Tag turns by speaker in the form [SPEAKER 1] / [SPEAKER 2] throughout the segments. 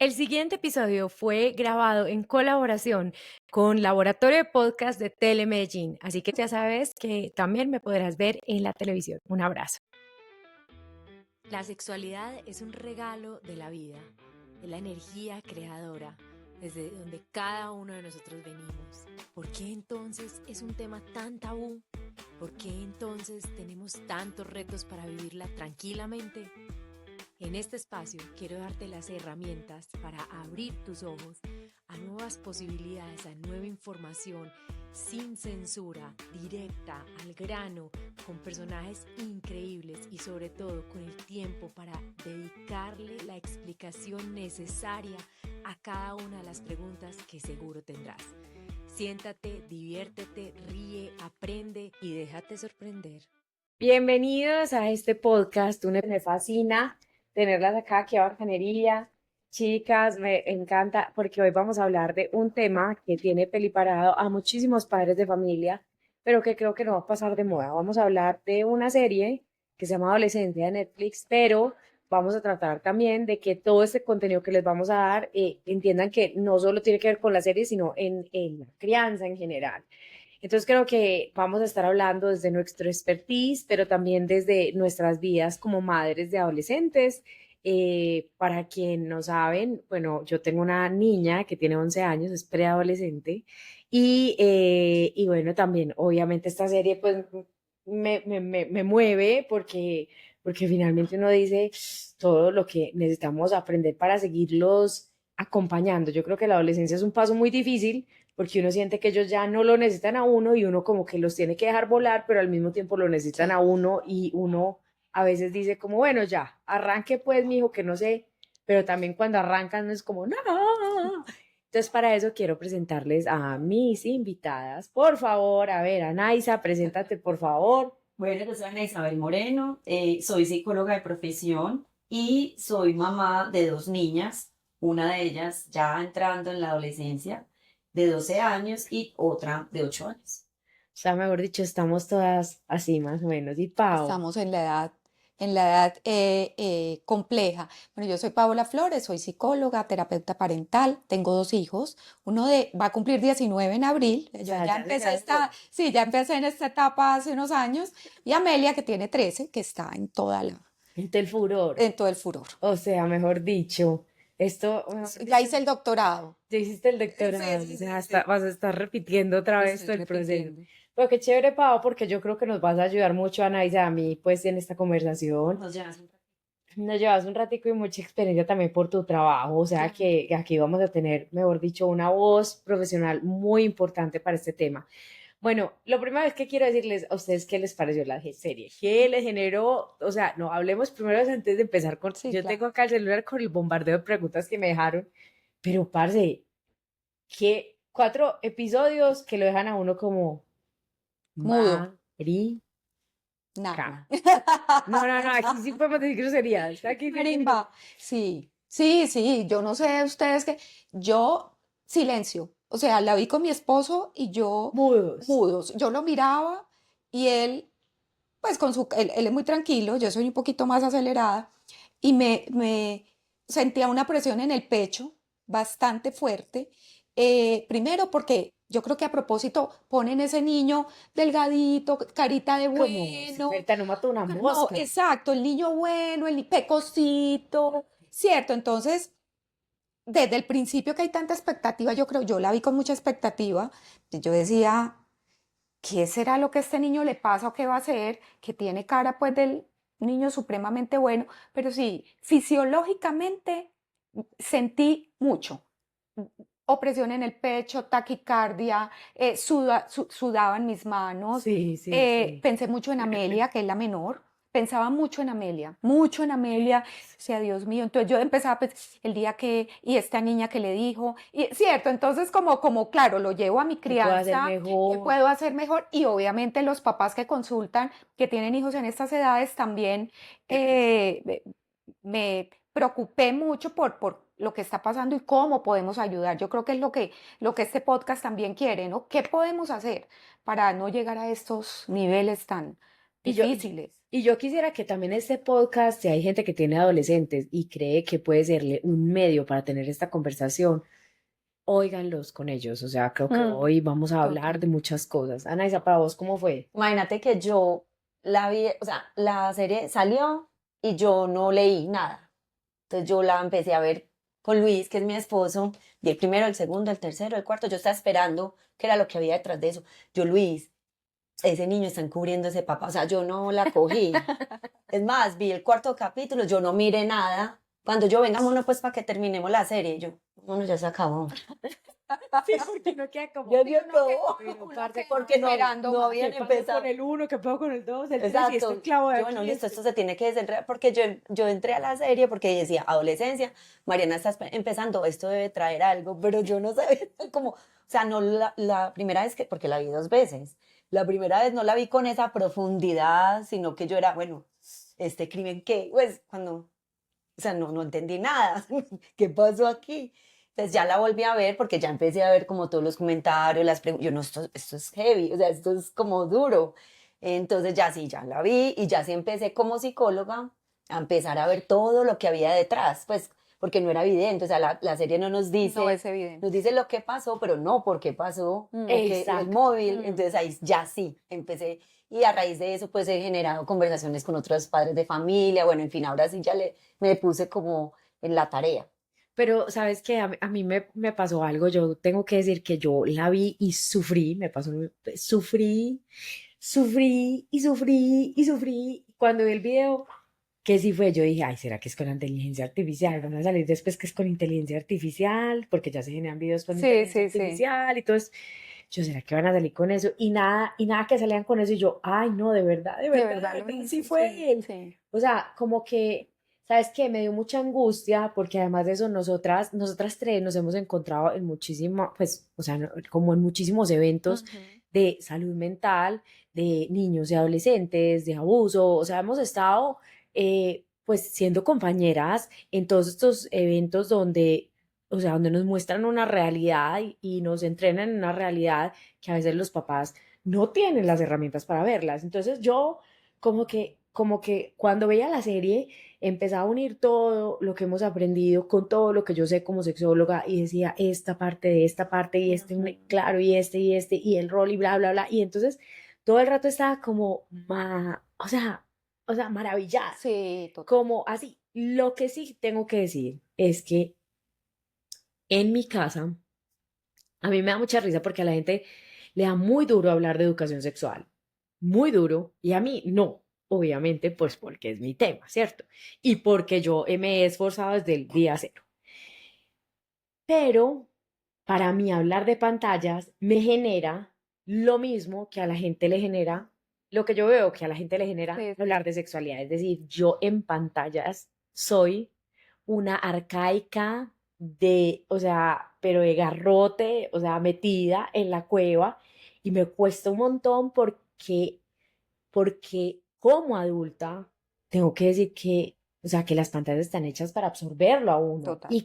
[SPEAKER 1] El siguiente episodio fue grabado en colaboración con Laboratorio de Podcast de Telemedellín, así que ya sabes que también me podrás ver en la televisión. Un abrazo. La sexualidad es un regalo de la vida, es la energía creadora, desde donde cada uno de nosotros venimos. ¿Por qué entonces es un tema tan tabú? ¿Por qué entonces tenemos tantos retos para vivirla tranquilamente? En este espacio quiero darte las herramientas para abrir tus ojos a nuevas posibilidades, a nueva información, sin censura, directa, al grano, con personajes increíbles y sobre todo con el tiempo para dedicarle la explicación necesaria a cada una de las preguntas que seguro tendrás. Siéntate, diviértete, ríe, aprende y déjate sorprender. Bienvenidos a este podcast, me fascina tenerlas acá aquí a Bacanería. Chicas, me encanta porque hoy vamos a hablar de un tema que tiene peliparado a muchísimos padres de familia, pero que creo que no va a pasar de moda. Vamos a hablar de una serie que se llama Adolescencia de Netflix, pero vamos a tratar también de que todo este contenido que les vamos a dar entiendan que no solo tiene que ver con la serie, sino en la crianza en general. Entonces creo que vamos a estar hablando desde nuestro expertise, pero también desde nuestras vidas como madres de adolescentes. Para quien no saben, bueno, yo tengo una niña que tiene 11 años, es preadolescente, y bueno, también obviamente esta serie pues me mueve porque finalmente uno dice todo lo que necesitamos aprender para seguirlos acompañando. Yo creo que la adolescencia es un paso muy difícil porque uno siente que ellos ya no lo necesitan a uno y uno como que los tiene que dejar volar, pero al mismo tiempo lo necesitan a
[SPEAKER 2] Sí.
[SPEAKER 1] uno y uno a veces dice como, bueno, ya, arranque pues, mijo, que no sé, pero también cuando arrancan es como, no. Entonces, para eso quiero presentarles a mis invitadas. Por favor, a ver, Anaisa, preséntate, por favor.
[SPEAKER 2] Bueno, yo soy Ana Isabel Moreno, soy psicóloga de profesión y soy mamá de dos niñas, una de ellas ya entrando en la adolescencia de 12 años y otra de 8 años.
[SPEAKER 1] O sea, mejor dicho, estamos todas así más o menos. Y Pau.
[SPEAKER 3] Estamos en la edad compleja. Bueno, yo soy Paola Flores, soy psicóloga, terapeuta parental, tengo dos hijos. Va a cumplir 19 en abril.
[SPEAKER 1] O
[SPEAKER 3] Yo
[SPEAKER 1] sea,
[SPEAKER 3] ya
[SPEAKER 1] ya se
[SPEAKER 3] empecé
[SPEAKER 1] graduó.
[SPEAKER 3] sí, ya empecé en esta etapa hace unos años. Y Amelia, que tiene 13, que está
[SPEAKER 1] Gente, el furor.
[SPEAKER 3] en todo el furor.
[SPEAKER 1] O sea, mejor dicho, esto, mejor
[SPEAKER 3] Ya
[SPEAKER 1] dicho,
[SPEAKER 3] hice el doctorado.
[SPEAKER 1] ya hiciste el
[SPEAKER 3] Sí,
[SPEAKER 1] doctorado, o
[SPEAKER 3] sí,
[SPEAKER 1] sea,
[SPEAKER 3] sí,
[SPEAKER 1] hasta,
[SPEAKER 3] sí.
[SPEAKER 1] vas a estar repitiendo otra vez
[SPEAKER 3] Estoy
[SPEAKER 1] todo el proceso.
[SPEAKER 3] repitiendo.
[SPEAKER 1] Pero qué chévere, Pau, porque yo creo que nos vas a ayudar mucho, Ana y a mí, pues, en esta conversación.
[SPEAKER 2] Nos llevas un
[SPEAKER 1] Nos llevas un ratico y mucha experiencia también por tu trabajo, o sea
[SPEAKER 3] Claro.
[SPEAKER 1] que aquí vamos a tener, mejor dicho, una voz profesional muy importante para este tema. Bueno, lo primero es que quiero decirles a ustedes qué les pareció la serie, qué les generó, o sea, no, hablemos primero antes de empezar con,
[SPEAKER 3] Sí,
[SPEAKER 1] yo
[SPEAKER 3] claro.
[SPEAKER 1] tengo acá el celular con el bombardeo de preguntas que me dejaron, pero parce, que 4 episodios que lo dejan a uno como,
[SPEAKER 3] Mudo.
[SPEAKER 1] marica.
[SPEAKER 3] Nada.
[SPEAKER 1] No, no, no, aquí sí podemos decir groserías, aquí sí podemos.
[SPEAKER 3] Marimba, sí, sí, sí, yo no sé ustedes que yo silencio, o sea, la vi con mi esposo y yo
[SPEAKER 1] Mudos.
[SPEAKER 3] mudos, yo lo miraba y él, pues él es muy tranquilo, yo soy un poquito más acelerada y me sentía una presión en el pecho bastante fuerte, primero porque yo creo que a propósito ponen ese niño delgadito, carita de
[SPEAKER 1] Como si
[SPEAKER 3] bueno,
[SPEAKER 1] Berta no mató una
[SPEAKER 3] no,
[SPEAKER 1] mosca.
[SPEAKER 3] exacto, el niño bueno, pecosito, ¿cierto? Entonces, desde el principio que hay tanta expectativa, yo creo, yo la vi con mucha expectativa, y yo decía, ¿qué será lo que a este niño le pasa o qué va a hacer? Que tiene cara pues del niño supremamente bueno, pero sí, fisiológicamente sentí mucho. Opresión en el pecho, taquicardia, sudaban mis manos.
[SPEAKER 1] Sí, sí, sí.
[SPEAKER 3] Pensé mucho en Amelia, que es la menor. Pensaba mucho en Amelia, o sea, Dios mío. Entonces yo empezaba a pensar el día que, y esta niña que le dijo, y cierto, entonces claro, lo llevo a mi
[SPEAKER 1] ¿Qué puedo hacer
[SPEAKER 3] crianza, ¿qué
[SPEAKER 1] mejor?
[SPEAKER 3] puedo hacer mejor? Y obviamente los papás que consultan, que tienen hijos en estas edades también, me me preocupé mucho por lo que está pasando y cómo podemos ayudar. Yo creo que es lo que este podcast también quiere, ¿no? ¿Qué podemos hacer para no llegar a estos niveles tan,
[SPEAKER 1] Y yo,
[SPEAKER 3] difíciles.
[SPEAKER 1] y yo quisiera que también este podcast, si hay gente que tiene adolescentes y cree que puede serle un medio para tener esta conversación, óiganlos con ellos. O sea, creo que
[SPEAKER 3] Mm,
[SPEAKER 1] hoy vamos a hablar
[SPEAKER 3] total.
[SPEAKER 1] de muchas cosas. Anaísa, para vos, ¿cómo fue?
[SPEAKER 2] Imagínate que yo la vi, o sea, la serie salió y yo no leí nada. Entonces yo la empecé a ver con Luis, que es mi esposo, vi el primero, el segundo, el tercero, el cuarto. Yo estaba esperando qué era lo que había detrás de eso. Yo, Luis, ese niño está encubriendo ese papá. O sea, yo no la cogí. Es más, vi el cuarto capítulo, yo no miré nada. Cuando yo, vengámonos pues para que terminemos la serie, yo, bueno, ya se acabó.
[SPEAKER 1] Sí, porque no queda como...
[SPEAKER 2] Ya se acabó.
[SPEAKER 1] Pero,
[SPEAKER 3] Uno
[SPEAKER 1] parce,
[SPEAKER 3] queda
[SPEAKER 2] Porque no,
[SPEAKER 3] esperando
[SPEAKER 2] no
[SPEAKER 3] más.
[SPEAKER 2] habían
[SPEAKER 1] ¿qué pasó
[SPEAKER 2] empezado.
[SPEAKER 1] con el 1? ¿Qué pasó con el 2? El 3 y
[SPEAKER 2] Exacto.
[SPEAKER 1] este clavo de
[SPEAKER 2] Yo, bueno,
[SPEAKER 1] aquí.
[SPEAKER 2] listo, esto se tiene que desenredar. Porque yo entré a la serie porque decía, adolescencia, Mariana está empezando, esto debe traer algo, pero yo no sabía cómo, o sea, no la primera vez que, porque la vi 2 veces, la primera vez no la vi con esa profundidad, sino que yo era, bueno, este crimen, ¿qué? Pues cuando, o sea, no entendí nada, ¿qué pasó aquí? Entonces ya la volví a ver porque ya empecé a ver como todos los comentarios, las preguntas, yo no, esto es heavy, o sea, esto es como duro. Entonces ya sí, ya la vi y ya sí empecé como psicóloga a empezar a ver todo lo que había detrás, pues porque no era evidente, o sea, la serie no nos
[SPEAKER 3] No
[SPEAKER 2] dice,
[SPEAKER 3] es evidente.
[SPEAKER 2] nos dice lo que pasó, pero no por qué pasó, o que el
[SPEAKER 1] Exacto.
[SPEAKER 2] móvil,
[SPEAKER 3] Mm.
[SPEAKER 2] entonces ahí ya sí, empecé y a raíz de eso pues he generado conversaciones con otros padres de familia, bueno, en fin, ahora sí ya me puse como en la tarea.
[SPEAKER 1] Pero, ¿sabes qué? A mí me pasó algo. Yo tengo que decir que yo la vi y sufrí. Me pasó, sufrí, sufrí y sufrí y sufrí. Cuando vi el video, que sí fue, yo dije, ay, ¿será que es con inteligencia artificial? Van a salir después que es con inteligencia artificial, porque ya se generan videos con
[SPEAKER 3] Sí,
[SPEAKER 1] inteligencia
[SPEAKER 3] sí, sí.
[SPEAKER 1] artificial y todo eso. Yo, ¿será que van a salir con eso? Y nada que salían con eso. Y yo, ay, no, de verdad, de
[SPEAKER 3] De
[SPEAKER 1] verdad,
[SPEAKER 3] verdad
[SPEAKER 1] de
[SPEAKER 3] lo
[SPEAKER 1] verdad,
[SPEAKER 3] hizo.
[SPEAKER 1] sí fue
[SPEAKER 3] Sí,
[SPEAKER 1] él.
[SPEAKER 3] sí.
[SPEAKER 1] O sea, como que, ¿sabes qué? Me dio mucha angustia porque además de eso, nosotras tres nos hemos encontrado en muchísimo, pues, o sea, como en muchísimos eventos
[SPEAKER 3] Ujú.
[SPEAKER 1] de salud mental, de niños y adolescentes, de abuso, o sea, hemos estado, pues, siendo compañeras en todos estos eventos donde, o sea, donde nos muestran una realidad y nos entrenan en una realidad que a veces los papás no tienen las herramientas para verlas. Entonces yo como que cuando veía la serie empezaba a unir todo lo que hemos aprendido con todo lo que yo sé como sexóloga y decía esta parte de esta parte y este,
[SPEAKER 2] Ujú.
[SPEAKER 1] claro, y este, y el rol y bla, bla, bla. Y entonces todo el rato estaba como, o sea, maravillada,
[SPEAKER 3] Sí, total.
[SPEAKER 1] como así. Lo que sí tengo que decir es que en mi casa, a mí me da mucha risa porque a la gente le da muy duro hablar de educación sexual, muy duro, y a mí no, obviamente, pues porque es mi tema, ¿cierto? Y porque yo me he esforzado desde el día cero. Pero para mí hablar de pantallas me genera lo mismo que a la gente le genera, lo que yo veo que a la gente le genera
[SPEAKER 3] Sí,
[SPEAKER 1] hablar de sexualidad. Es decir, yo en pantallas soy una arcaica de, o sea, pero de garrote, o sea, metida en la cueva y me cuesta un montón porque como adulta tengo que decir que, o sea, que las pantallas están hechas para absorberlo a uno
[SPEAKER 3] total.
[SPEAKER 1] y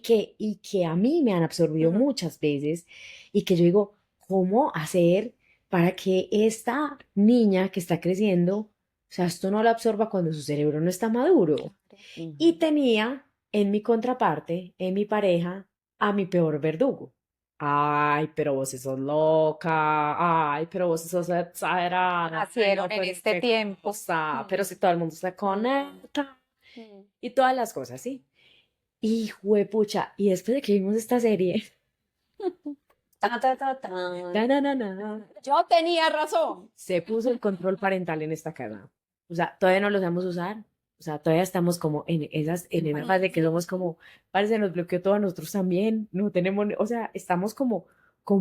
[SPEAKER 1] que a mí me han absorbido
[SPEAKER 3] Ujú.
[SPEAKER 1] muchas veces y que yo digo, ¿cómo hacer para que esta niña que está creciendo, o sea, esto no la absorba cuando su cerebro no está maduro?
[SPEAKER 3] Claro.
[SPEAKER 1] Y
[SPEAKER 2] Ujú.
[SPEAKER 1] tenía en mi contraparte, en mi pareja, a mi peor verdugo. Ay, pero vos sos loca. Ay, pero vos sos exagerada. Ay,
[SPEAKER 3] Nacieron
[SPEAKER 1] no,
[SPEAKER 3] en
[SPEAKER 1] pero
[SPEAKER 3] este
[SPEAKER 1] qué
[SPEAKER 3] tiempo.
[SPEAKER 1] cosa. Pero
[SPEAKER 3] Mm,
[SPEAKER 1] si todo el mundo se
[SPEAKER 3] mm,
[SPEAKER 1] conecta.
[SPEAKER 3] mm.
[SPEAKER 1] Y todas las cosas, ¿sí? Y juepucha. Y después de que vimos esta serie,
[SPEAKER 2] Ta, ta, ta, tan.
[SPEAKER 1] na, na, na, na,
[SPEAKER 3] Yo tenía razón.
[SPEAKER 1] se puso el control parental en esta casa. O sea, todavía no lo sabemos usar. O sea, todavía estamos como en esa fase que somos como, parece, nos bloqueó todo a nosotros también. No tenemos, o sea, estamos como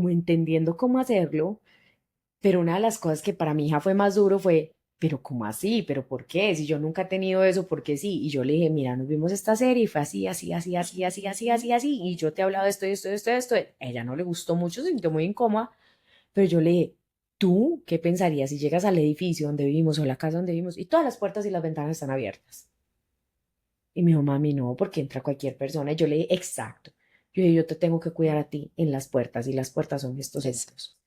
[SPEAKER 1] entendiendo cómo hacerlo. Pero una de las cosas que para mi hija fue más duro fue, pero ¿cómo así? ¿Pero por qué? Si yo nunca he tenido eso, ¿por qué sí? Y yo le dije, mira, nos vimos esta serie y fue así, así, así, así, así, así, así, así. Y yo te he hablado de esto, y esto, y esto, y esto. A ella no le gustó mucho, se sintió muy incómoda. Pero yo le dije, ¿tú qué pensarías si llegas al edificio donde vivimos o la casa donde vivimos y todas las puertas y las ventanas están abiertas? Y me dijo, mami, no, porque entra cualquier persona. Y yo le dije, exacto. Yo dije, yo te tengo que cuidar a ti en las puertas y las puertas son estos
[SPEAKER 2] Eso.
[SPEAKER 1] eventos.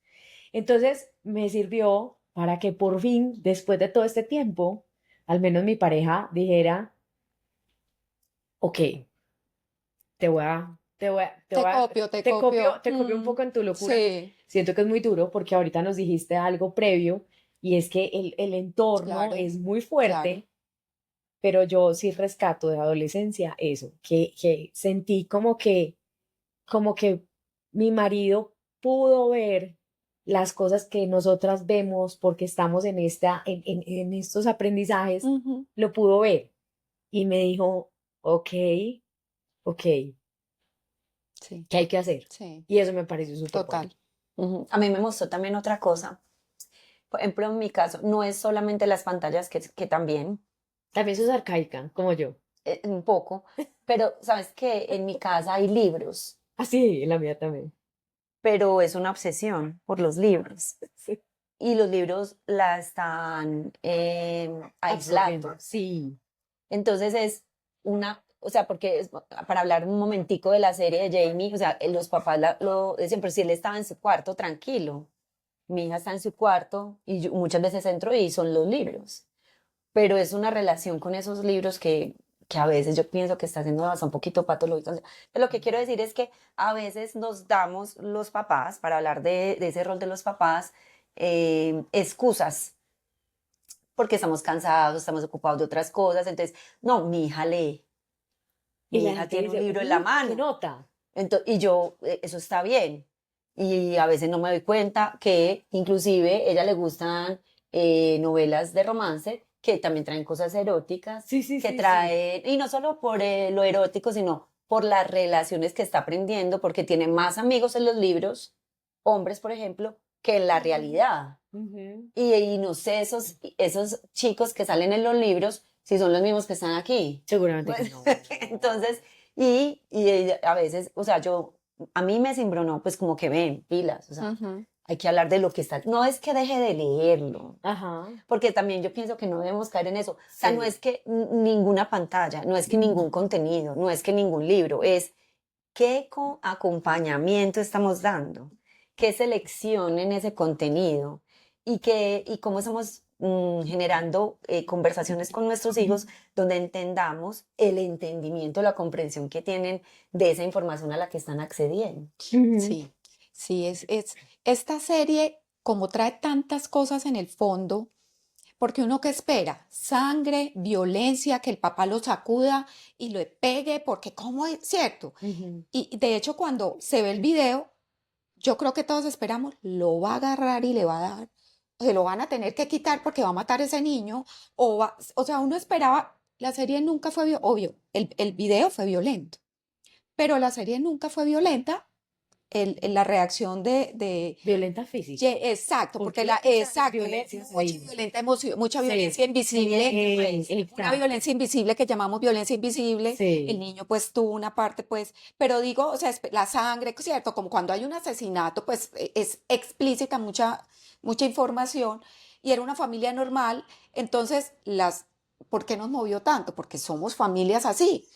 [SPEAKER 1] Entonces me sirvió para que por fin, después de todo este tiempo, al menos mi pareja dijera, ok,
[SPEAKER 3] Te copio, te copio.
[SPEAKER 1] te copio un poco en tu locura.
[SPEAKER 3] Sí,
[SPEAKER 1] Siento que es muy duro porque ahorita nos dijiste algo previo y es que el entorno
[SPEAKER 3] claro,
[SPEAKER 1] es muy
[SPEAKER 3] claro.
[SPEAKER 1] fuerte, pero yo sí rescato de adolescencia eso, que sentí como que mi marido pudo ver las cosas que nosotras vemos porque estamos en estos aprendizajes,
[SPEAKER 3] Ujú.
[SPEAKER 1] lo pudo ver y me dijo, ok, ok,
[SPEAKER 3] Sí,
[SPEAKER 1] ¿qué hay que hacer?
[SPEAKER 3] sí,
[SPEAKER 1] Y eso me pareció súper bueno.
[SPEAKER 3] total.
[SPEAKER 2] Ujú. A mí me mostró también otra cosa. Por ejemplo, en mi caso, no es solamente las pantallas, que también,
[SPEAKER 1] También sos arcaica, como yo.
[SPEAKER 2] un poco, pero sabes que en mi casa hay libros,
[SPEAKER 1] Así, en la mía también.
[SPEAKER 2] pero es una obsesión por los libros.
[SPEAKER 1] Sí.
[SPEAKER 2] Y los libros la están
[SPEAKER 1] Absorbiendo.
[SPEAKER 2] aislando.
[SPEAKER 1] Sí.
[SPEAKER 2] Entonces es o sea, porque para hablar un momentico de la serie de Jamie, o sea, los papás lo decían, pero si él estaba en su cuarto tranquilo, mi hija está en su cuarto y muchas veces entro y son los libros, pero es una relación con esos libros que a veces yo pienso que está siendo hasta un poquito patológica. O sea, lo que quiero decir es que a veces nos damos los papás, para hablar de ese rol de los papás, excusas porque estamos cansados, estamos ocupados de otras cosas. Entonces, no, mi hija lee,
[SPEAKER 1] Y
[SPEAKER 2] mi
[SPEAKER 1] la
[SPEAKER 2] hija
[SPEAKER 1] gente
[SPEAKER 2] tiene un
[SPEAKER 1] dice,
[SPEAKER 2] libro en la
[SPEAKER 1] qué
[SPEAKER 2] mano.
[SPEAKER 1] nota.
[SPEAKER 2] Y yo, eso está bien. Y a veces no me doy cuenta que inclusive a ella le gustan novelas de romance que también traen cosas eróticas,
[SPEAKER 1] Sí, sí,
[SPEAKER 2] que
[SPEAKER 1] sí, sí.
[SPEAKER 2] traen, y no solo por lo erótico, sino por las relaciones que está aprendiendo, porque tiene más amigos en los libros, hombres, por ejemplo, que en la realidad.
[SPEAKER 1] Ujú.
[SPEAKER 2] Y no sé, esos chicos que salen en los libros, si son los mismos que están aquí.
[SPEAKER 1] Seguramente que
[SPEAKER 2] Pues,
[SPEAKER 1] no.
[SPEAKER 2] entonces, a veces, o sea, a mí me cimbronó, pues como que ven, pilas, o sea,
[SPEAKER 3] Ujú.
[SPEAKER 2] hay que hablar de lo que está. No es que deje de leerlo,
[SPEAKER 1] Ajá.
[SPEAKER 2] porque también yo pienso que no debemos caer en eso. O sea, no
[SPEAKER 1] Sí.
[SPEAKER 2] es que ninguna pantalla, no es que ningún contenido, no es que ningún libro, es qué acompañamiento estamos dando, qué selección en ese contenido y cómo estamos generando conversaciones con nuestros hijos donde entendamos el entendimiento, la comprensión que tienen de esa información a la que están accediendo.
[SPEAKER 1] Ujú.
[SPEAKER 3] Sí, sí, esta serie, como trae tantas cosas en el fondo, porque uno que espera, sangre, violencia, que el papá lo sacuda y lo pegue, porque ¿cómo es cierto?
[SPEAKER 1] Ujú.
[SPEAKER 3] Y de hecho, cuando se ve el video, yo creo que todos esperamos, lo va a agarrar y le va a dar, se lo van a tener que quitar porque va a matar a ese niño, o sea, uno esperaba, la serie nunca fue, obvio, el video fue violento, pero la serie nunca fue violenta, la reacción
[SPEAKER 1] Violenta física.
[SPEAKER 3] exacto, porque
[SPEAKER 1] Porque la violencia
[SPEAKER 3] exacto,
[SPEAKER 1] violencia se
[SPEAKER 3] mucha
[SPEAKER 1] dice.
[SPEAKER 3] violenta emoción, mucha
[SPEAKER 1] Sí.
[SPEAKER 3] violencia invisible, una
[SPEAKER 1] Exacto.
[SPEAKER 3] violencia invisible que llamamos violencia invisible, el
[SPEAKER 1] Sí.
[SPEAKER 3] niño pues tuvo una parte pues, pero digo, o sea, la sangre, cierto, como cuando hay un asesinato, pues es explícita mucha información y era una familia normal, entonces ¿por qué nos movió tanto? Porque somos familias así,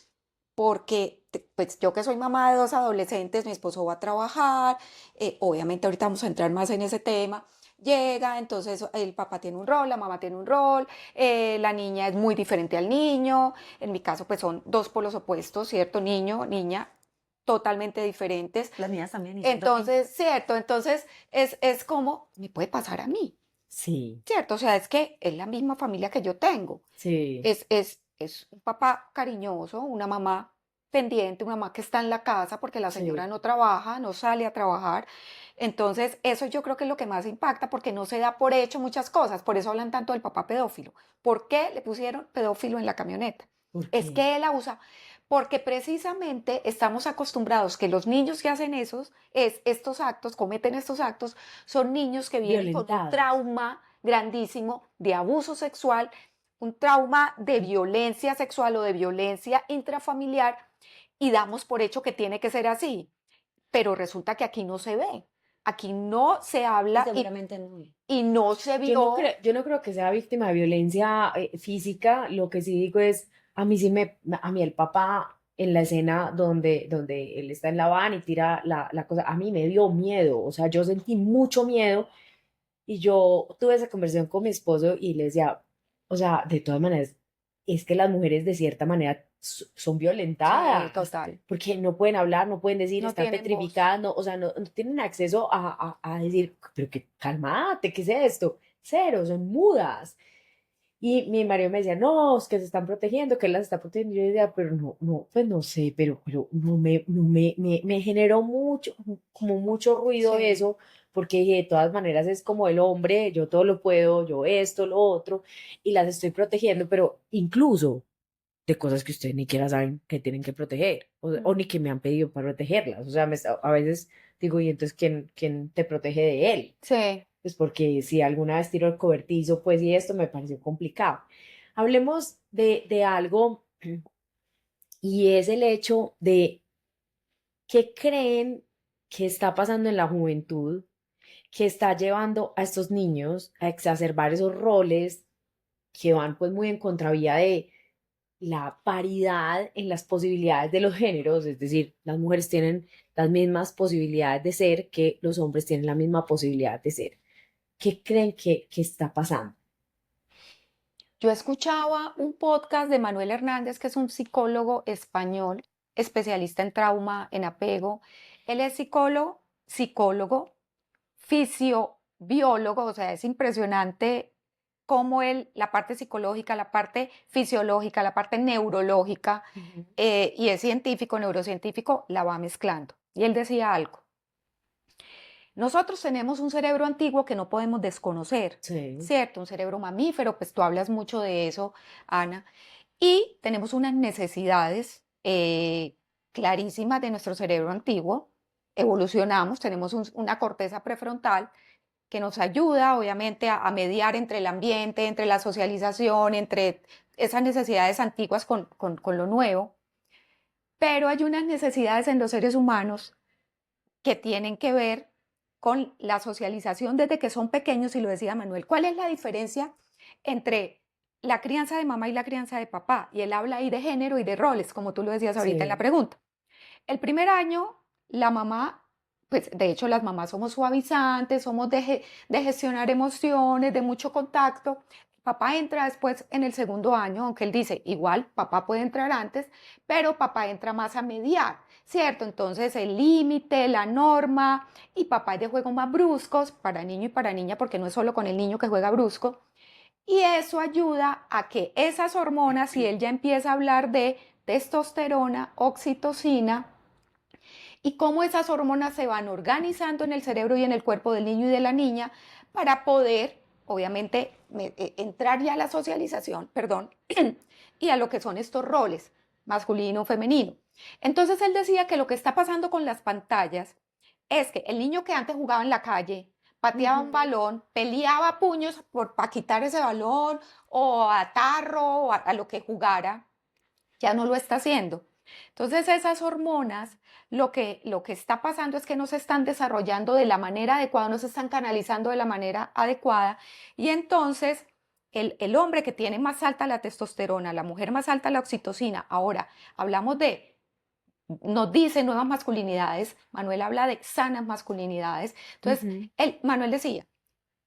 [SPEAKER 3] porque pues yo que soy mamá de dos adolescentes, mi esposo va a trabajar, obviamente ahorita vamos a entrar más en ese tema, llega, entonces el papá tiene un rol, la mamá tiene un rol, la niña es muy diferente al niño, en mi caso pues son dos polos opuestos, ¿cierto? Niño, niña, totalmente diferentes.
[SPEAKER 2] Las mías también, y siento que
[SPEAKER 3] Entonces, cierto, entonces es como, me puede pasar a mí,
[SPEAKER 1] Sí.
[SPEAKER 3] ¿cierto? O sea, es que es la misma familia que yo tengo.
[SPEAKER 1] Sí.
[SPEAKER 3] Es un papá cariñoso, una mamá pendiente, una mamá que está en la casa porque la señora
[SPEAKER 1] Sí.
[SPEAKER 3] no trabaja, no sale a trabajar. Entonces, eso yo creo que es lo que más impacta porque no se da por hecho muchas cosas. Por eso hablan tanto del papá pedófilo. ¿Por qué le pusieron pedófilo en la camioneta?
[SPEAKER 1] ¿Por
[SPEAKER 3] Es
[SPEAKER 1] qué?
[SPEAKER 3] que él abusa, porque precisamente estamos acostumbrados que los niños que hacen estos actos, cometen estos actos, son niños que vienen con un
[SPEAKER 1] Violentados.
[SPEAKER 3] trauma grandísimo de abuso sexual, un trauma de violencia sexual o de violencia intrafamiliar y damos por hecho que tiene que ser así, pero resulta que aquí no se ve, aquí no se
[SPEAKER 2] y
[SPEAKER 3] habla
[SPEAKER 2] seguramente no.
[SPEAKER 3] y no se vio.
[SPEAKER 1] Yo no creo que sea víctima de violencia física. Lo que sí digo es, a mí el papá en la escena donde él está en la van y tira la cosa, a mí me dio miedo. O sea, yo sentí mucho miedo Y yo tuve esa conversación con mi esposo y le decía, o sea, de todas maneras, es que las mujeres de cierta manera son
[SPEAKER 3] Sí,
[SPEAKER 1] violentadas,
[SPEAKER 3] total.
[SPEAKER 1] porque no pueden hablar, no pueden decir,
[SPEAKER 3] No
[SPEAKER 1] están
[SPEAKER 3] tienen voz.
[SPEAKER 1] petrificadas, o sea, no tienen acceso a decir, pero que cálmate, ¿qué es esto? Cero, son mudas. Y mi marido me decía, no, es que se están protegiendo, que él las está protegiendo. Y yo decía, pero no, pues no sé, pero me generó mucho, como mucho ruido
[SPEAKER 3] Sí.
[SPEAKER 1] eso, porque de todas maneras es como el hombre, yo todo lo puedo, yo esto, lo otro, y las estoy protegiendo, pero incluso de cosas que ustedes ni siquiera saben que tienen que proteger, o ni que me han pedido para protegerlas. O sea, a veces digo, y entonces, ¿quién te protege de él?
[SPEAKER 3] Sí.
[SPEAKER 1] Pues porque si alguna vez tiro el cobertizo, pues y esto me pareció complicado. Hablemos de algo y es el hecho de qué creen que está pasando en la juventud que está llevando a estos niños a exacerbar esos roles que van pues muy en contravía de la paridad en las posibilidades de los géneros, es decir, las mujeres tienen las mismas posibilidades de ser que los hombres tienen la misma posibilidad de ser. ¿Qué creen que está pasando?
[SPEAKER 3] Yo escuchaba un podcast de Manuel Hernández, que es un psicólogo español, especialista en trauma, en apego. Él es psicólogo, fisiobiólogo, o sea, es impresionante cómo él, la parte psicológica, la parte fisiológica, la parte neurológica,
[SPEAKER 1] Ujú.
[SPEAKER 3] y es científico, neurocientífico, la va mezclando. Y él decía algo. Nosotros tenemos un cerebro antiguo que no podemos desconocer,
[SPEAKER 1] Sí,
[SPEAKER 3] ¿cierto? Un cerebro mamífero, pues tú hablas mucho de eso, Ana, y tenemos unas necesidades clarísimas de nuestro cerebro antiguo. Evolucionamos, tenemos una corteza prefrontal que nos ayuda, obviamente, a mediar entre el ambiente, entre la socialización, entre esas necesidades antiguas con lo nuevo. Pero hay unas necesidades en los seres humanos que tienen que ver con la socialización desde que son pequeños, y lo decía Manuel. ¿Cuál es la diferencia entre la crianza de mamá y la crianza de papá? Y él habla ahí de género y de roles, como tú lo decías ahorita en la
[SPEAKER 1] sí,
[SPEAKER 3] pregunta. El primer año, la mamá, pues de hecho las mamás somos suavizantes, somos de gestionar emociones, de mucho contacto. Papá entra después en el segundo año, aunque él dice, igual papá puede entrar antes, pero papá entra más a mediar, ¿cierto? Entonces el límite, la norma, y papá es de juegos más bruscos para niño y para niña, porque no es solo con el niño que juega brusco. Y eso ayuda a que esas hormonas, si él ya empieza a hablar de testosterona, oxitocina, y cómo esas hormonas se van organizando en el cerebro y en el cuerpo del niño y de la niña para poder, obviamente, entrar ya a la socialización, perdón, y a lo que son estos roles, masculino, femenino. Entonces él decía que lo que está pasando con las pantallas es que el niño que antes jugaba en la calle, pateaba un
[SPEAKER 1] ujú,
[SPEAKER 3] balón, peleaba a puños para quitar ese balón o a tarro o a lo que jugara, ya no lo está haciendo. Entonces esas hormonas, lo que está pasando es que no se están desarrollando de la manera adecuada, no se están canalizando de la manera adecuada, y entonces el hombre que tiene más alta la testosterona, la mujer más alta la oxitocina, ahora hablamos nos dice nuevas masculinidades, Manuel habla de sanas masculinidades, entonces
[SPEAKER 1] ujú.
[SPEAKER 3] Manuel decía,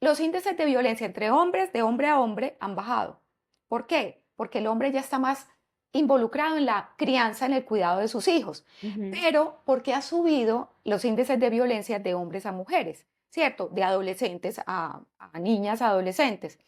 [SPEAKER 3] los índices de violencia entre hombres, de hombre a hombre, han bajado. ¿Por qué? Porque el hombre ya está más involucrado en la crianza, en el cuidado de sus hijos,
[SPEAKER 1] Ujú.
[SPEAKER 3] pero porque ha subido los índices de violencia de hombres a mujeres, ¿cierto? De adolescentes a niñas, adolescentes.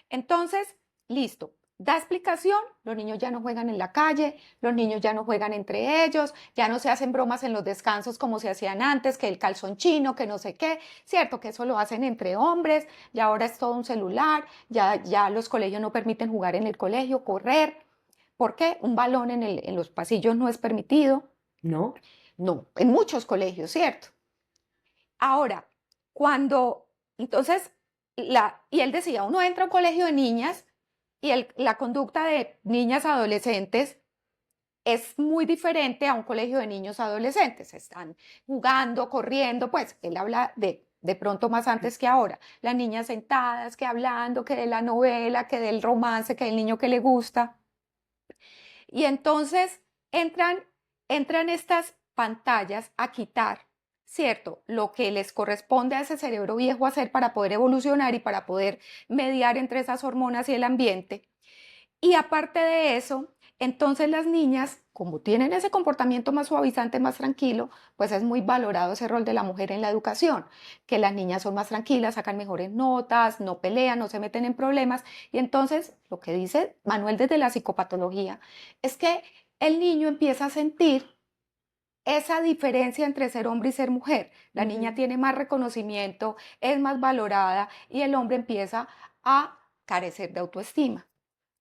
[SPEAKER 3] Entonces, listo. Da explicación, los niños ya no juegan en la calle, los niños ya no juegan entre ellos, ya no se hacen bromas en los descansos como se hacían antes, que el calzón chino, que no sé qué, cierto, que eso lo hacen entre hombres, y ahora es todo un celular, ya los colegios no permiten jugar en el colegio, correr. ¿Por qué? Un balón en los pasillos no es permitido.
[SPEAKER 1] ¿No?
[SPEAKER 3] No, en muchos colegios, ¿cierto? Ahora, entonces, y él decía, uno entra a un colegio de niñas y la conducta de niñas adolescentes es muy diferente a un colegio de niños adolescentes. Están jugando, corriendo, pues él habla de pronto más antes que ahora. Las niñas sentadas, que hablando, que de la novela, que del romance, que del niño que le gusta. Y entonces entran estas pantallas a quitar, ¿cierto? Lo que les corresponde a ese cerebro viejo hacer para poder evolucionar y para poder mediar entre esas hormonas y el ambiente. Y aparte de eso, entonces las niñas, como tienen ese comportamiento más suavizante, más tranquilo, pues es muy valorado ese rol de la mujer en la educación, que las niñas son más tranquilas, sacan mejores notas, no pelean, no se meten en problemas. Y entonces, lo que dice Manuel desde la psicopatología es que el niño empieza a sentir esa diferencia entre ser hombre y ser mujer. La niña tiene más reconocimiento, es más valorada y el hombre empieza a carecer de autoestima.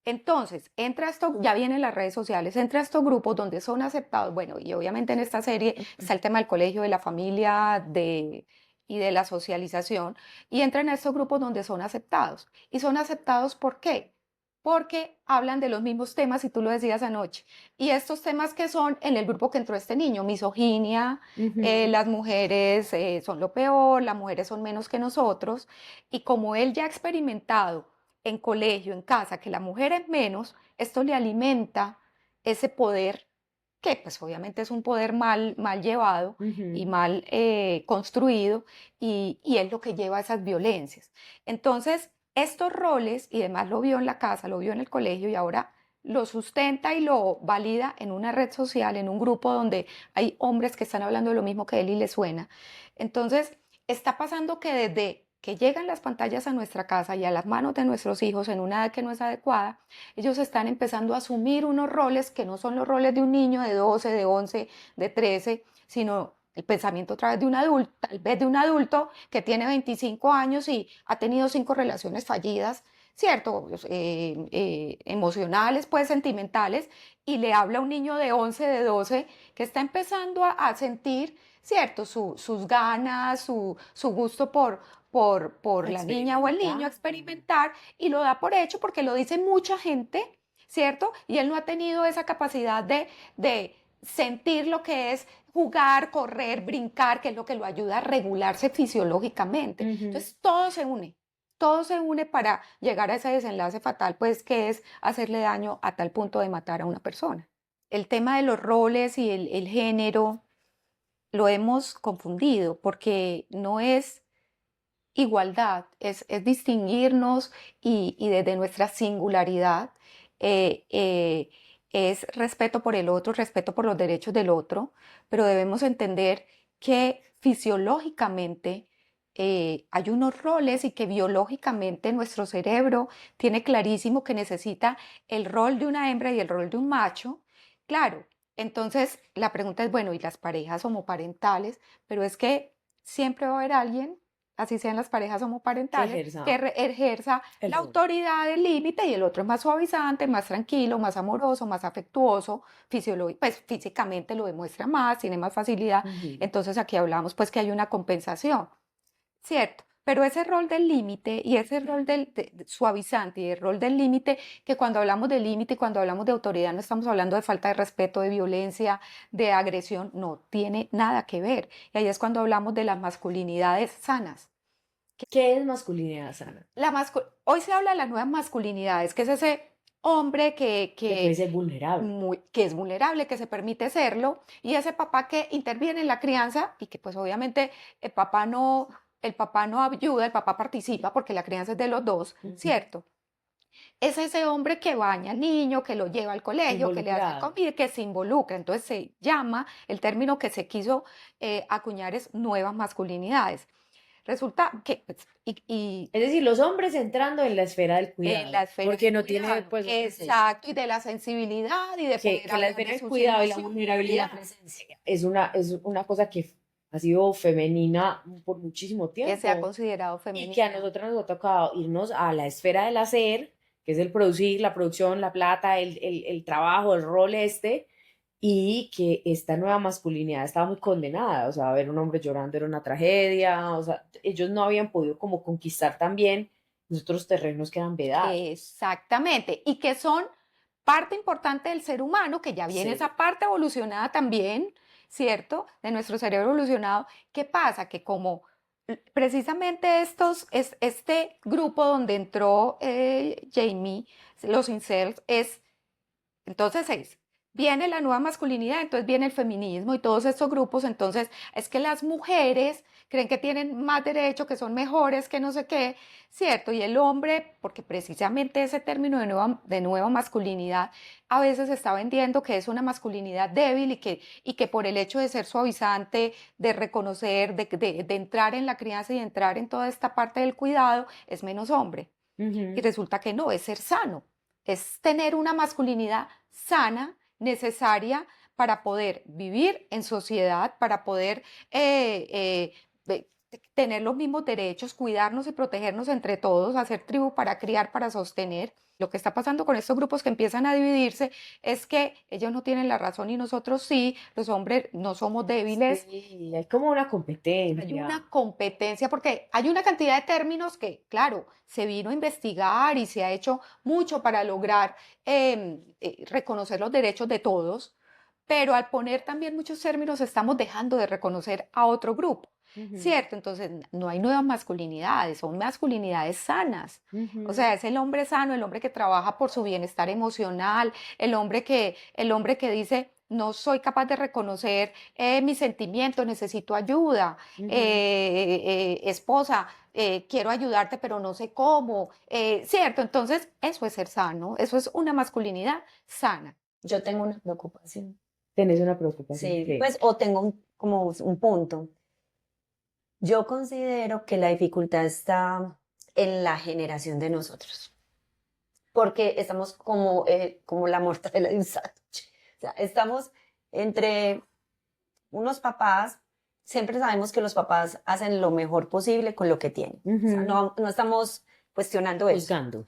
[SPEAKER 3] Entonces, entra esto, ya vienen las redes sociales, entra a estos grupos donde son aceptados, bueno, y obviamente en esta serie está el tema del colegio, de la familia y de la socialización, y entran a estos grupos donde son aceptados. ¿Y son aceptados por qué? Porque hablan de los mismos temas, y tú lo decías anoche. Y estos temas que son en el grupo que entró este niño, misoginia, las mujeres son lo peor, las mujeres son menos que nosotros, y como él ya ha experimentado en colegio, en casa, que la mujer es menos, esto le alimenta ese poder que pues obviamente es un poder mal llevado y mal construido y es lo que lleva a esas violencias. Entonces, estos roles, y además lo vio en la casa, lo vio en el colegio y ahora lo sustenta y lo valida en una red social, en un grupo donde hay hombres que están hablando de lo mismo que él y le suena. Entonces, está pasando que desde que llegan las pantallas a nuestra casa y a las manos de nuestros hijos en una edad que no es adecuada, ellos están empezando a asumir unos roles que no son los roles de un niño de 12, de 11, de 13, sino el pensamiento otra vez de un adulto, tal vez de un adulto que tiene 25 años y ha tenido 5 relaciones fallidas, ¿cierto? Emocionales, pues sentimentales, y le habla a un niño de 11, de 12, que está empezando a sentir, ¿cierto? Sus ganas, su gusto por la niña o el niño a experimentar y lo da por hecho porque lo dice mucha gente, ¿cierto? Y él no ha tenido esa capacidad de sentir lo que es jugar, correr, brincar, que es lo que lo ayuda a regularse fisiológicamente. Entonces todo se une para llegar a ese desenlace fatal, pues que es hacerle daño a tal punto de matar a una persona. El tema de los roles y el género lo hemos confundido porque no es igualdad, es distinguirnos y desde nuestra singularidad eh, eh, es respeto por el otro, respeto por los derechos del otro, pero debemos entender que fisiológicamente hay unos roles y que biológicamente nuestro cerebro tiene clarísimo que necesita el rol de una hembra y el rol de un macho. Claro, entonces la pregunta es, bueno, ¿y las parejas homoparentales? Pero es que siempre va a haber alguien, así sean las parejas homoparentales, que ejerza la
[SPEAKER 1] rol.
[SPEAKER 3] autoridad, el límite, y el otro es más suavizante, más tranquilo, más amoroso, más afectuoso, pues físicamente lo demuestra más, tiene más facilidad. Entonces aquí hablamos pues que hay una compensación, ¿cierto? Pero ese rol del límite y ese rol del suavizante y el rol del límite, que cuando hablamos de límite y cuando hablamos de autoridad no estamos hablando de falta de respeto, de violencia, de agresión, no tiene nada que ver. Y ahí es cuando hablamos de las masculinidades sanas.
[SPEAKER 1] ¿Qué es masculinidad sana?
[SPEAKER 3] Hoy se habla de las nuevas masculinidades, que es ese hombre
[SPEAKER 1] Que puede ser vulnerable.
[SPEAKER 3] que es vulnerable, que se permite serlo, y ese papá que interviene en la crianza y que pues obviamente el papá no ayuda, el papá participa porque la crianza es de los dos, ¿cierto? Es ese hombre que baña al niño, que lo lleva al colegio, que le hace comida, que se involucra. Entonces se llama, el término que se quiso acuñar es nuevas masculinidades. Resulta que, pues,
[SPEAKER 1] Es decir, los hombres entrando en la esfera del cuidado.
[SPEAKER 3] en la esfera
[SPEAKER 1] porque
[SPEAKER 3] del
[SPEAKER 1] no tiene
[SPEAKER 3] cuidado,
[SPEAKER 1] pues
[SPEAKER 3] exacto, y de la sensibilidad y de
[SPEAKER 1] que
[SPEAKER 3] poder
[SPEAKER 1] la
[SPEAKER 3] hablar
[SPEAKER 1] esfera
[SPEAKER 3] de
[SPEAKER 1] del
[SPEAKER 3] sus
[SPEAKER 1] cuidado y la
[SPEAKER 3] emociones.
[SPEAKER 1] vulnerabilidad es una cosa que ha sido femenina por muchísimo
[SPEAKER 3] Que se ha
[SPEAKER 1] tiempo
[SPEAKER 3] considerado
[SPEAKER 1] y que a
[SPEAKER 3] femenina.
[SPEAKER 1] nosotros nos ha tocado irnos a la esfera del hacer, que es el producir, la producción, la plata, el trabajo, el rol y que esta nueva masculinidad estaba muy condenada, o sea, ver un hombre llorando era una tragedia, o sea, ellos no habían podido como conquistar también los otros terrenos que eran vedados.
[SPEAKER 3] Exactamente, y que son parte importante del ser humano, que ya viene
[SPEAKER 1] Sí.
[SPEAKER 3] esa parte evolucionada también, ¿cierto? De nuestro cerebro evolucionado. ¿Qué pasa? Que como precisamente este grupo donde entró Jamie, los incels, entonces es viene la nueva masculinidad, entonces viene el feminismo y todos estos grupos, entonces es que las mujeres creen que tienen más derecho, que son mejores, que no sé qué, ¿cierto? Y el hombre, porque precisamente ese término de nueva masculinidad a veces se está vendiendo que es una masculinidad débil y que por el hecho de ser suavizante, de reconocer, de entrar en la crianza y de entrar en toda esta parte del cuidado, es menos hombre. Y
[SPEAKER 1] Ujú.
[SPEAKER 3] resulta que no, es ser sano, es tener una masculinidad sana, necesaria para poder vivir en sociedad, para poder tener los mismos derechos, cuidarnos y protegernos entre todos, hacer tribu para criar, para sostener. Lo que está pasando con estos grupos que empiezan a dividirse es que ellos no tienen la razón y nosotros sí, los hombres no somos débiles.
[SPEAKER 1] Sí, hay como una
[SPEAKER 3] Hay
[SPEAKER 1] competencia.
[SPEAKER 3] una competencia, porque hay una cantidad de términos que, claro, se vino a investigar y se ha hecho mucho para lograr reconocer los derechos de todos, pero al poner también muchos términos estamos dejando de reconocer a otro grupo,
[SPEAKER 1] Ujú,
[SPEAKER 3] ¿cierto? Entonces, no hay nuevas masculinidades, son masculinidades sanas. O
[SPEAKER 1] ujú.
[SPEAKER 3] sea, es el hombre sano, el hombre que trabaja por su bienestar emocional, el hombre que dice, no soy capaz de reconocer mis sentimientos, necesito ayuda,
[SPEAKER 1] Ujú.
[SPEAKER 3] esposa, quiero ayudarte, pero no sé cómo, ¿cierto? Entonces, eso es ser sano, eso es una masculinidad sana.
[SPEAKER 2] Yo tengo una preocupación.
[SPEAKER 1] ¿Tenés una preocupación?
[SPEAKER 2] Sí,
[SPEAKER 1] ¿Qué?
[SPEAKER 2] pues, o tengo como un punto. Yo considero que la dificultad está en la generación de nosotros, porque estamos como la mortadela de un sándwich. O sea, estamos entre unos papás, siempre sabemos que los papás hacen lo mejor posible con lo que tienen. O sea,
[SPEAKER 1] Ujú.
[SPEAKER 2] no estamos cuestionando eso.
[SPEAKER 1] Juzgando.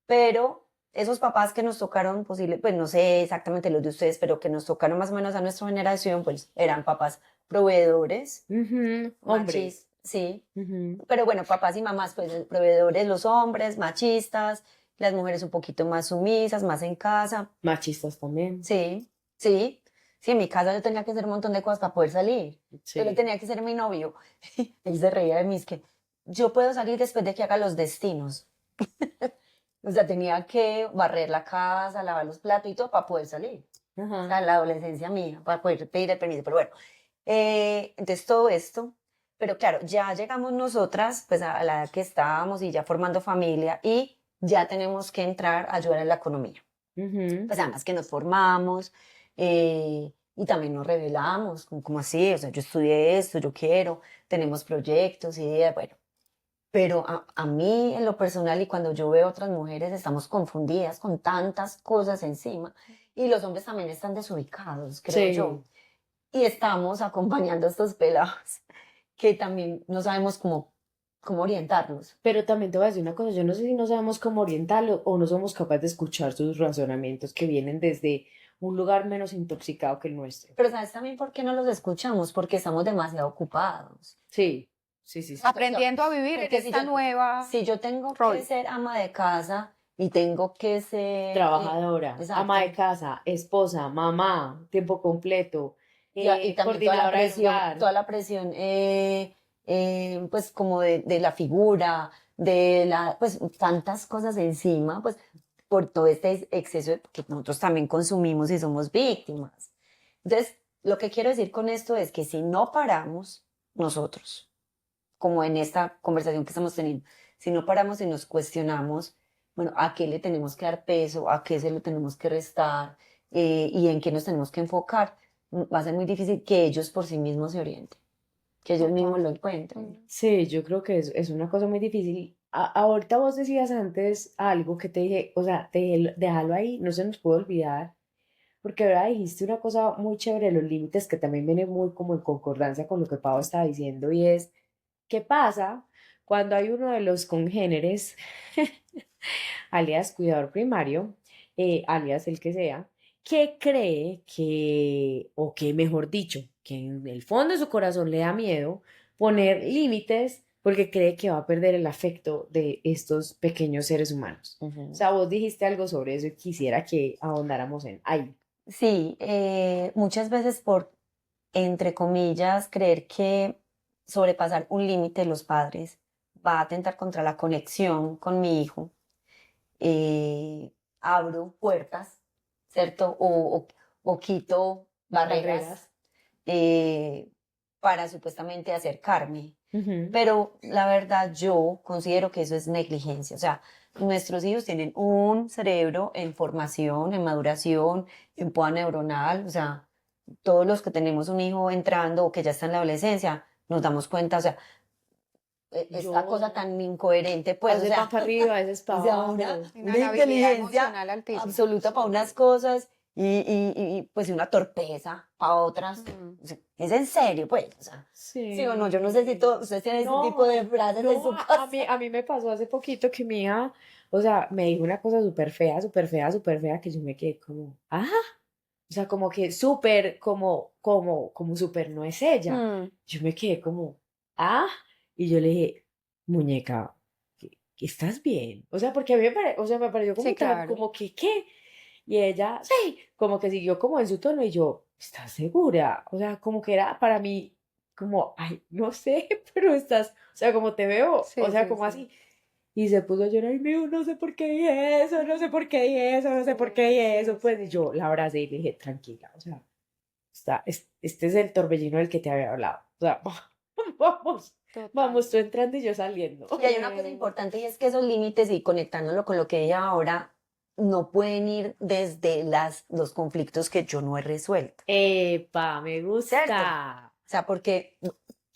[SPEAKER 2] Pero esos papás que nos tocaron posible, pues no sé exactamente los de ustedes, pero que nos tocaron más o menos a nuestra generación, pues eran papás proveedores,
[SPEAKER 1] Ujú. Hombres.
[SPEAKER 2] machis, sí.
[SPEAKER 1] Ujú.
[SPEAKER 2] Pero bueno, papás y mamás, pues proveedores los hombres, machistas, las mujeres un poquito más sumisas, más en casa.
[SPEAKER 1] Machistas también.
[SPEAKER 2] Sí, sí. Sí, en mi casa yo tenía que hacer un montón de cosas para poder salir. Yo le
[SPEAKER 1] Sí.
[SPEAKER 2] tenía que ser mi novio. Él se reía de mí, es que yo puedo salir después de que haga los destinos. O sea, tenía que barrer la casa, lavar los platos y todo para poder salir. O sea,
[SPEAKER 1] Ajá.
[SPEAKER 2] en la adolescencia mía, para poder pedir el permiso. Pero bueno, entonces todo esto. Pero claro, ya llegamos nosotras, pues a la edad que estábamos y ya formando familia y ya tenemos que entrar a ayudar en la economía.
[SPEAKER 1] Ujú.
[SPEAKER 2] Pues además que nos formamos y también nos revelamos, como así, o sea, yo estudié esto, yo quiero, tenemos proyectos, ideas, bueno. Pero a mí, en lo personal, y cuando yo veo otras mujeres, estamos confundidas con tantas cosas encima. Y los hombres también están desubicados, creo yo.
[SPEAKER 1] Sí.
[SPEAKER 2] Y estamos acompañando a estos pelados que también no sabemos cómo orientarlos.
[SPEAKER 1] Pero también te voy a decir una cosa, yo no sé si no sabemos cómo orientarlo o no somos capaces de escuchar sus razonamientos que vienen desde un lugar menos intoxicado que el nuestro.
[SPEAKER 2] Pero ¿sabes también por qué no los escuchamos? Porque estamos demasiado ocupados.
[SPEAKER 1] Sí, sí, sí, sí.
[SPEAKER 3] Aprendiendo a vivir en
[SPEAKER 2] Porque
[SPEAKER 3] esta nueva
[SPEAKER 2] si yo tengo que
[SPEAKER 3] rol.
[SPEAKER 2] ser ama de casa y tengo que ser,
[SPEAKER 1] Trabajadora, ama de
[SPEAKER 2] exacto,
[SPEAKER 1] casa, esposa, mamá, tiempo completo,
[SPEAKER 2] y también
[SPEAKER 1] coordinadora del hogar.
[SPEAKER 2] toda la presión, pues como de la figura, pues tantas cosas encima, pues por todo este exceso que nosotros también consumimos y somos víctimas. Entonces, lo que quiero decir con esto es que si no paramos nosotros, como en esta conversación que estamos teniendo, si no paramos y nos cuestionamos, bueno, a qué le tenemos que dar peso, a qué se lo tenemos que restar y en qué nos tenemos que enfocar, va a ser muy difícil que ellos por sí mismos se orienten, que ellos mismos
[SPEAKER 3] Total.
[SPEAKER 2] lo encuentren.
[SPEAKER 1] Sí, yo creo que es una cosa muy difícil. Ahorita vos decías antes algo que te dije, o sea, déjalo ahí, no se nos puede olvidar, porque ahora dijiste una cosa muy chévere de los límites que también viene muy como en concordancia con lo que Pau estaba diciendo y es, ¿qué pasa cuando hay uno de los congéneres, alias cuidador primario, alias el que sea, que cree que, o que mejor dicho, que en el fondo de su corazón le da miedo poner límites porque cree que va a perder el afecto de estos pequeños seres humanos? O
[SPEAKER 2] Ujú.
[SPEAKER 1] sea, vos dijiste algo sobre eso y quisiera que ahondáramos en ahí.
[SPEAKER 2] Sí, muchas veces por, entre comillas, creer que sobrepasar un límite de los padres va a atentar contra la conexión con mi hijo, eh, abro puertas ¿cierto? O quito barreras para supuestamente acercarme.
[SPEAKER 1] Ujú.
[SPEAKER 2] Pero la verdad yo considero que eso es negligencia. O sea, nuestros hijos tienen un cerebro en formación, en maduración, en poda neuronal. O sea, todos los que tenemos un hijo entrando o que ya está en la adolescencia, nos damos cuenta, o sea, esta cosa
[SPEAKER 1] Yo,
[SPEAKER 2] tan incoherente,
[SPEAKER 1] a
[SPEAKER 2] pues, o
[SPEAKER 1] veces van
[SPEAKER 2] sea,
[SPEAKER 1] para arriba, a veces para
[SPEAKER 2] o sea,
[SPEAKER 1] abajo.
[SPEAKER 3] Una
[SPEAKER 2] una
[SPEAKER 3] habilidad
[SPEAKER 2] inteligencia
[SPEAKER 3] emocional altísima.
[SPEAKER 2] absoluta para unas cosas y pues una torpeza para otras.
[SPEAKER 3] Mm.
[SPEAKER 2] O sea, es en serio, pues, o sea, sí o no, yo no sé si
[SPEAKER 1] Sí.
[SPEAKER 2] ustedes tienen ese tipo
[SPEAKER 1] No,
[SPEAKER 2] de frases en
[SPEAKER 1] no,
[SPEAKER 2] su
[SPEAKER 1] a
[SPEAKER 2] casa.
[SPEAKER 1] mí me pasó hace poquito que mi hija, o sea, me dijo una cosa súper fea, súper fea, súper fea, que yo me quedé como, ah, o sea, como que súper, como súper no es ella.
[SPEAKER 3] Mm.
[SPEAKER 1] Yo me quedé como, ah, y yo le dije, muñeca, ¿estás bien? O sea, porque a mí o sea, me pareció
[SPEAKER 3] Sí,
[SPEAKER 1] como tan,
[SPEAKER 3] claro.
[SPEAKER 1] como que, ¿qué? Y ella, sí, como que siguió como en su tono y yo, ¿estás segura? O sea, como que era para mí, como, ay, no sé, pero estás, o sea, como te veo, o
[SPEAKER 3] Sí,
[SPEAKER 1] sea,
[SPEAKER 3] sí,
[SPEAKER 1] como
[SPEAKER 3] sí.
[SPEAKER 1] así. Y se puso a llorar y me dijo, no sé por qué dije eso, no sé por qué dije eso, no sé por qué
[SPEAKER 3] Sí,
[SPEAKER 1] dije eso.
[SPEAKER 3] sí,
[SPEAKER 1] Pues y
[SPEAKER 3] sí.
[SPEAKER 1] yo la abracé y le dije, tranquila, o sea, este es el torbellino del que te había hablado. O sea, vamos,
[SPEAKER 3] Total.
[SPEAKER 1] vamos, tú entrando y yo saliendo.
[SPEAKER 2] Y hay una cosa importante y es que esos límites y conectándolo con lo que ella ahora no pueden ir desde los conflictos que yo no he resuelto,
[SPEAKER 1] Epa, me
[SPEAKER 2] ¿cierto?
[SPEAKER 1] gusta.
[SPEAKER 2] O sea, porque,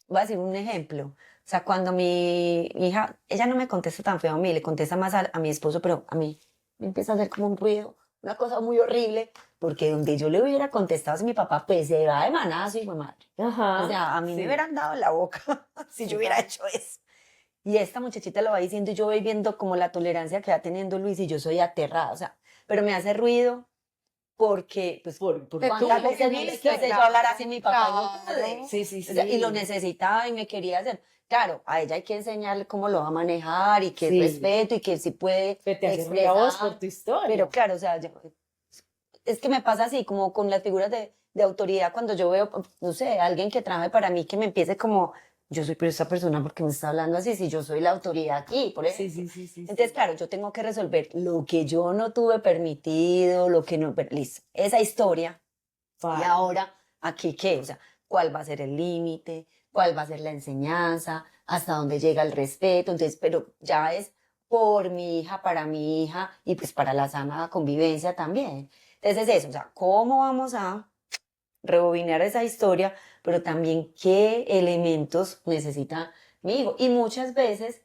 [SPEAKER 2] voy a decir un ejemplo. O sea, cuando mi hija, ella no me contesta tan feo a mí, le contesta más a mi esposo, pero a mí me empieza a hacer como un ruido, una cosa muy horrible, porque donde yo le hubiera contestado si mi papá, pues se va de manazo, hijo de madre. O
[SPEAKER 1] Ajá,
[SPEAKER 2] sea, a mí me
[SPEAKER 1] sí,
[SPEAKER 2] hubieran dado en la boca si yo hubiera
[SPEAKER 1] total.
[SPEAKER 2] hecho eso. Y esta muchachita lo va diciendo y yo voy viendo como la tolerancia que va teniendo Luis y yo soy aterrada, o sea, pero me hace ruido porque, pues,
[SPEAKER 1] Por
[SPEAKER 3] Te
[SPEAKER 1] tu
[SPEAKER 2] ¿cuántas
[SPEAKER 3] tuvo que
[SPEAKER 2] veces no le
[SPEAKER 3] viste,
[SPEAKER 2] quise yo hablar
[SPEAKER 3] claro,
[SPEAKER 2] así a mi papá y mi madre?
[SPEAKER 3] claro.
[SPEAKER 1] Sí, sí,
[SPEAKER 2] O sea, y lo
[SPEAKER 1] sí.
[SPEAKER 2] necesitaba y me quería hacer. Claro, a ella hay que enseñarle cómo lo va a manejar y que es
[SPEAKER 1] Sí,
[SPEAKER 2] respeto y que sí puede
[SPEAKER 1] que te hace ruido a vos por
[SPEAKER 2] expresar.
[SPEAKER 1] tu
[SPEAKER 2] Pero
[SPEAKER 1] historia.
[SPEAKER 2] claro, o sea, es que me pasa así, como con las figuras de autoridad, cuando yo veo, no sé, alguien que trabaje para mí, que me empiece como, yo soy pero esta persona porque me está hablando así, si yo soy la autoridad aquí, por
[SPEAKER 1] Sí,
[SPEAKER 2] ejemplo.
[SPEAKER 1] sí, sí, sí,
[SPEAKER 2] Entonces,
[SPEAKER 1] sí.
[SPEAKER 2] claro, yo tengo que resolver lo que yo no tuve permitido, lo que no, listo, esa historia. Y
[SPEAKER 1] Vale.
[SPEAKER 2] ahora, ¿aquí qué? O sea, ¿cuál va a ser el límite? ¿Cuál va a ser la enseñanza? ¿Hasta dónde llega el respeto? Entonces, pero ya es por mi hija, para mi hija y pues para la sana convivencia también. Entonces es eso, o sea, ¿cómo vamos a rebobinar esa historia? Pero también qué elementos necesita mi hijo. Y muchas veces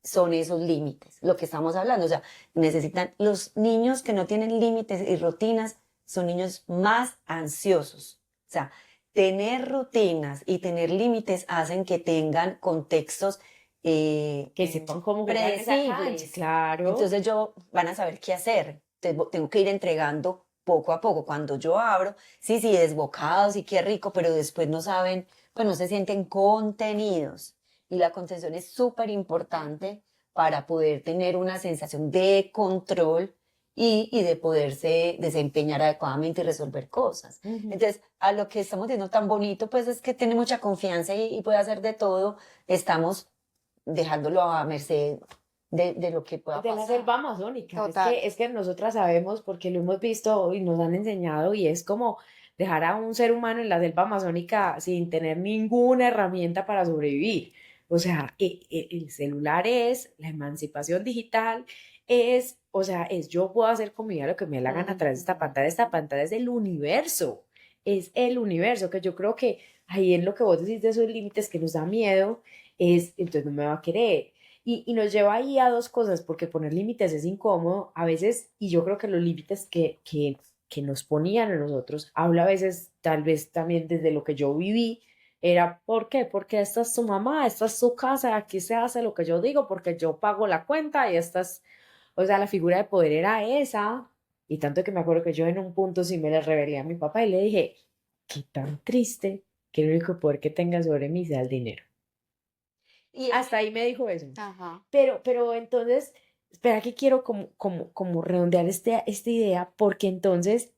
[SPEAKER 2] son esos límites, lo que estamos hablando. O sea, necesitan, los niños que no tienen límites y rutinas son niños más ansiosos. O sea, tener rutinas y tener límites hacen que tengan contextos
[SPEAKER 1] Que sepan cómo jugar en esa cancha,
[SPEAKER 2] predecibles.
[SPEAKER 1] claro.
[SPEAKER 2] Entonces yo van a saber qué hacer. Entonces, tengo que ir entregando poco a poco. Cuando yo abro, sí, sí, desbocados y qué rico, pero después no saben, pues no se sienten contenidos. Y la contención es súper importante para poder tener una sensación de control y de poderse desempeñar adecuadamente y resolver cosas.
[SPEAKER 1] Ujú.
[SPEAKER 2] Entonces, a lo que estamos diciendo tan bonito, pues es que tiene mucha confianza y puede hacer de todo. Estamos dejándolo a merced de lo que pueda
[SPEAKER 1] De la
[SPEAKER 2] pasar.
[SPEAKER 1] selva amazónica.
[SPEAKER 3] Total.
[SPEAKER 1] Es que nosotras sabemos porque lo hemos visto y nos han enseñado y es como dejar a un ser humano en la selva amazónica sin tener ninguna herramienta para sobrevivir. O sea, el celular es la emancipación digital, es, o sea, es yo puedo hacer conmigo lo que me dé la gana a través de esta pantalla es el universo, es el universo, que yo creo que ahí en lo que vos decís de esos límites que nos da miedo, es, entonces no me va a querer. Y nos lleva ahí a dos cosas, porque poner límites es incómodo a veces, y yo creo que los límites que nos ponían a nosotros, habla a veces, tal vez también desde lo que yo viví, era, ¿por qué? Porque esta es tu mamá, esta es tu casa, aquí se hace lo que yo digo, porque yo pago la cuenta y esta es, o sea, la figura de poder era esa, y tanto que me acuerdo que yo en un punto sí me le rebelé a mi papá y le dije, qué tan triste que el único poder que tenga sobre mí sea el dinero.
[SPEAKER 2] Y
[SPEAKER 1] Hasta ahí me dijo eso.
[SPEAKER 3] Ajá.
[SPEAKER 1] Pero entonces, espera que quiero como redondear esta idea, porque entonces,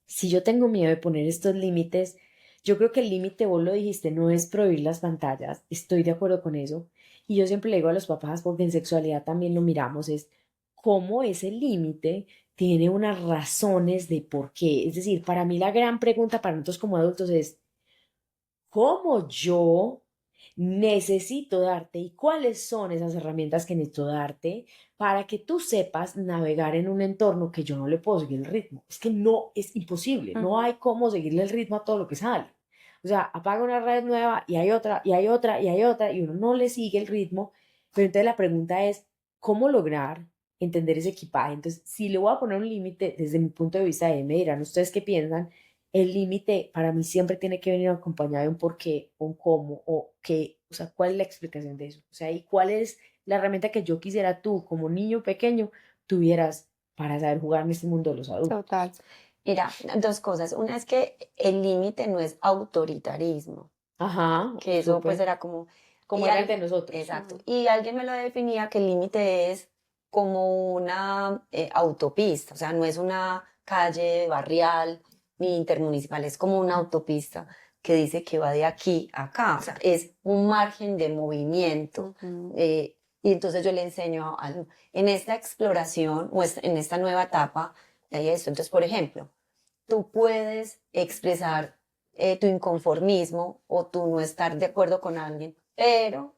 [SPEAKER 1] si yo tengo miedo de poner estos límites, yo creo que el límite, vos lo dijiste, no es prohibir las pantallas, estoy de acuerdo con eso. Y yo siempre le digo a los papás, porque en sexualidad también lo miramos, es cómo ese límite tiene unas razones de por qué. Es decir, para mí la gran pregunta para nosotros como adultos es, ¿cómo yo necesito darte y cuáles son esas herramientas que necesito darte para que tú sepas navegar en un entorno que yo no le puedo seguir el ritmo? Es que no, es imposible, no hay cómo seguirle el ritmo a todo lo que sale. O sea, apaga una red nueva y hay otra, y hay otra, y hay otra, y uno no le sigue el ritmo. Pero entonces la pregunta es, ¿cómo lograr entender ese equipaje? Entonces, si le voy a poner un límite desde mi punto de vista, me dirán ustedes qué piensan. El límite para mí siempre tiene que venir acompañado de un por qué, un cómo, o qué, o sea, cuál es la explicación de eso. O sea, y cuál es la herramienta que yo quisiera tú, como niño pequeño, tuvieras para saber jugar en este mundo de los adultos.
[SPEAKER 3] Total.
[SPEAKER 2] Mira, dos cosas. Una es que el límite no es autoritarismo,
[SPEAKER 1] Ajá,
[SPEAKER 2] que eso pues
[SPEAKER 1] súper.
[SPEAKER 2] era como...
[SPEAKER 1] Como
[SPEAKER 2] y
[SPEAKER 1] era
[SPEAKER 2] al-
[SPEAKER 1] el de nosotros.
[SPEAKER 2] Exacto. Y alguien me lo definía que el límite es como una autopista, o sea, no es una calle barrial ni intermunicipal, es como una autopista que dice que va de aquí a acá, o sea, es un margen de movimiento.
[SPEAKER 3] Ujú.
[SPEAKER 2] Y entonces yo le enseño en esta exploración o en esta nueva etapa hay esto. Entonces, por ejemplo, tú puedes expresar tu inconformismo o tu no estar de acuerdo con alguien, pero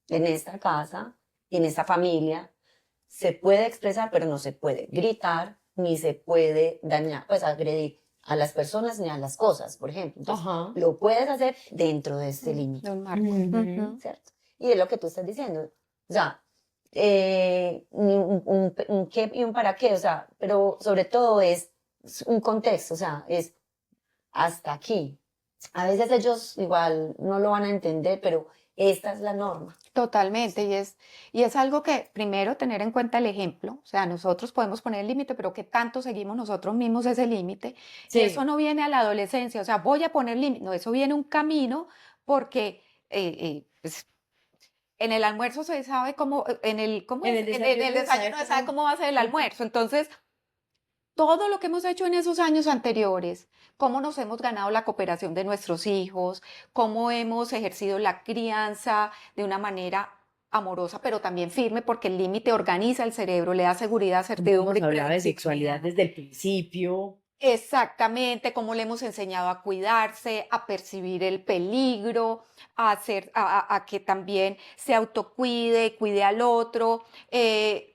[SPEAKER 2] en esta casa, en esta familia, se puede expresar, pero no se puede gritar, ni se puede dañar, pues agredir a las personas ni a las cosas, por ejemplo. Entonces,
[SPEAKER 1] Ajá.
[SPEAKER 2] lo puedes hacer dentro de este límite,
[SPEAKER 3] De un marco.
[SPEAKER 1] Ujú.
[SPEAKER 3] Ujú.
[SPEAKER 2] ¿cierto? Y es lo que tú estás diciendo. O sea, un qué y un para qué, o sea, pero sobre todo es un contexto, o sea, es hasta aquí. A veces ellos igual no lo van a entender, pero esta es la norma.
[SPEAKER 3] Totalmente, y es algo que primero tener en cuenta el ejemplo, o sea, nosotros podemos poner el límite, pero ¿qué tanto seguimos nosotros mismos ese límite? Y eso
[SPEAKER 1] Sí.
[SPEAKER 3] no viene a la adolescencia, o sea, voy a poner límite, no, eso viene un camino porque pues, en el almuerzo se sabe cómo, ¿cómo
[SPEAKER 1] En
[SPEAKER 3] es?
[SPEAKER 1] el
[SPEAKER 3] En el
[SPEAKER 1] desayuno se sabe
[SPEAKER 3] desayuno se sabe
[SPEAKER 1] cómo.
[SPEAKER 3] cómo va a ser el almuerzo, entonces todo lo que hemos hecho en esos años anteriores, cómo nos hemos ganado la cooperación de nuestros hijos, cómo hemos ejercido la crianza de una manera amorosa, pero también firme, porque el límite organiza el cerebro, le da seguridad,
[SPEAKER 1] Cómo hemos
[SPEAKER 3] certidumbre y
[SPEAKER 1] hablado de sexualidad
[SPEAKER 3] predictibilidad.
[SPEAKER 1] desde el principio.
[SPEAKER 3] Exactamente, cómo le hemos enseñado a cuidarse, a percibir el peligro, a que también se autocuide, cuide al otro,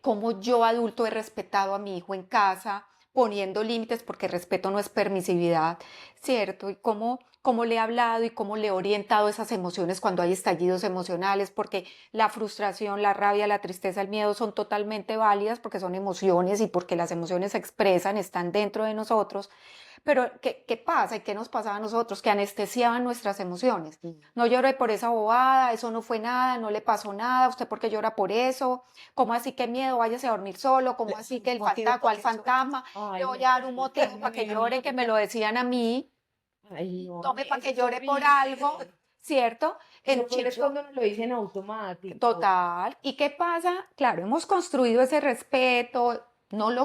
[SPEAKER 3] cómo yo adulto he respetado a mi hijo en casa, poniendo límites porque respeto no es permisividad, ¿cierto? Y cómo le he hablado y cómo le he orientado esas emociones cuando hay estallidos emocionales, porque la frustración, la rabia, la tristeza, el miedo son totalmente válidas porque son emociones y porque las emociones se expresan, están dentro de nosotros. Pero, ¿qué pasa y qué nos pasaba a nosotros? Que anestesiaban nuestras emociones. No lloré por esa bobada, eso no fue nada, no le pasó nada, ¿usted por qué llora por eso? ¿Cómo así que miedo? Váyase a dormir solo, ¿cómo así que el
[SPEAKER 1] Motivo
[SPEAKER 3] fantasma,
[SPEAKER 1] para
[SPEAKER 3] cuál
[SPEAKER 1] que llore.
[SPEAKER 3] fantasma? Le
[SPEAKER 1] Ay,
[SPEAKER 3] voy
[SPEAKER 1] no,
[SPEAKER 3] a dar
[SPEAKER 1] qué
[SPEAKER 3] un motivo para que lloren, que me lo decían a mí,
[SPEAKER 1] Ay, no,
[SPEAKER 3] tome para
[SPEAKER 1] eso
[SPEAKER 3] que
[SPEAKER 1] es
[SPEAKER 3] llore por
[SPEAKER 1] horrible.
[SPEAKER 3] algo, ¿cierto?
[SPEAKER 1] Y lo peor es cuando nos lo dicen automático.
[SPEAKER 3] Total. ¿Y qué pasa? Claro, hemos construido ese respeto. No lo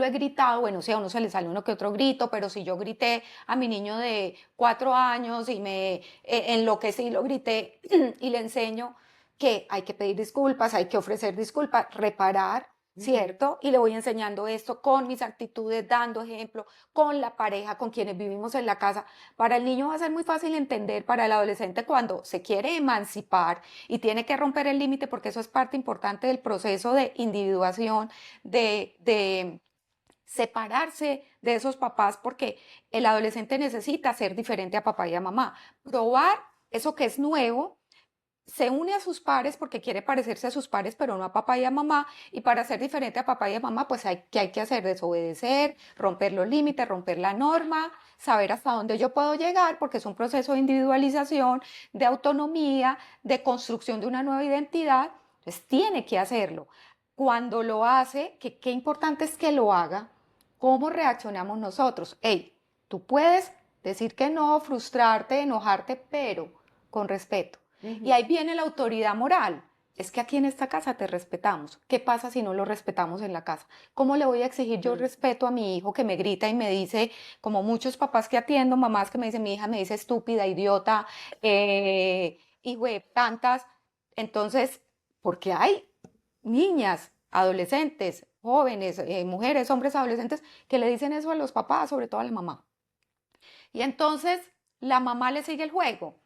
[SPEAKER 3] he gritado, bueno, sí, a uno se le sale uno que otro grito, pero si yo grité a mi niño de 4 años y me enloquecí y lo grité y le enseño que hay que pedir disculpas, hay que ofrecer disculpas, reparar,
[SPEAKER 1] Ujú.
[SPEAKER 3] ¿cierto? Y le voy enseñando esto con mis actitudes, dando ejemplo, con la pareja, con quienes vivimos en la casa. Para el niño va a ser muy fácil entender, para el adolescente cuando se quiere emancipar y tiene que romper el límite, porque eso es parte importante del proceso de individuación, de separarse de esos papás, porque el adolescente necesita ser diferente a papá y a mamá, probar eso que es nuevo, se une a sus pares porque quiere parecerse a sus pares, pero no a papá y a mamá. Y para ser diferente a papá y a mamá, pues hay que hacer desobedecer, romper los límites, romper la norma, saber hasta dónde yo puedo llegar, porque es un proceso de individualización, de autonomía, de construcción de una nueva identidad. Entonces tiene que hacerlo. Cuando lo hace, qué importante es que lo haga, cómo reaccionamos nosotros. Hey, tú puedes decir que no, frustrarte, enojarte, pero con respeto. Y
[SPEAKER 1] Ujú.
[SPEAKER 3] ahí viene la autoridad moral. Es que aquí en esta casa te respetamos. ¿Qué pasa si no lo respetamos en la casa? ¿Cómo le voy a exigir yo respeto a mi hijo que me grita y me dice, como muchos papás que atiendo, mamás que me dicen, mi hija me dice estúpida, idiota, y güey, tantas? Entonces, porque hay niñas, adolescentes, jóvenes, mujeres, hombres, adolescentes, que le dicen eso a los papás, sobre todo a la mamá. Y entonces la mamá le sigue el juego.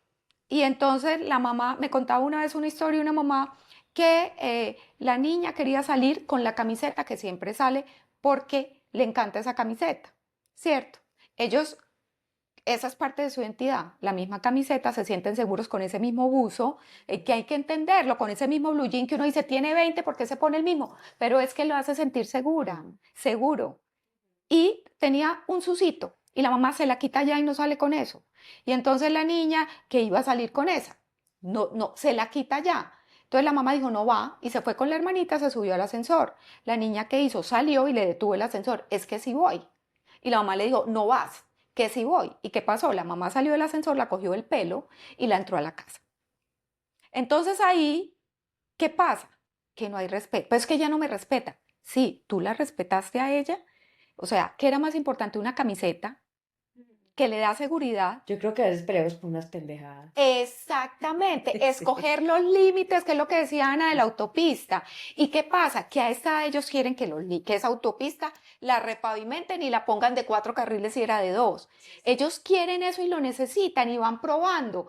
[SPEAKER 3] Y entonces la mamá, me contaba una vez una historia de una mamá que la niña quería salir con la camiseta que siempre sale porque le encanta esa camiseta, ¿cierto? Ellos, esa es parte de su identidad, la misma camiseta, se sienten seguros con ese mismo buzo, que hay que entenderlo, con ese mismo blue jean que uno dice tiene 20 porque se pone el mismo, pero es que lo hace sentir segura, seguro. Y tenía un susito y la mamá se la quita ya y no sale con eso. Y entonces la niña que iba a salir con esa, no, se la quita ya. Entonces la mamá dijo, no va, y se fue con la hermanita, se subió al ascensor. La niña que hizo, salió y le detuvo el ascensor, es que sí voy. Y la mamá le dijo, no vas, que sí voy. ¿Y qué pasó? La mamá salió del ascensor, la cogió del pelo y la entró a la casa. Entonces ahí, ¿qué pasa? Que no hay respeto. Pues es que ella no me respeta. Sí, tú la respetaste a ella. O sea, ¿qué era más importante? Una camiseta que le da seguridad.
[SPEAKER 1] Yo creo que a veces peleamos por unas pendejadas.
[SPEAKER 3] Exactamente,
[SPEAKER 1] Sí.
[SPEAKER 3] escoger los límites, que es lo que decía Ana de la autopista. ¿Y qué pasa? Que a esta ellos quieren que esa autopista la repavimenten y la pongan de 4 carriles y era de 2. Ellos quieren eso y lo necesitan y van probando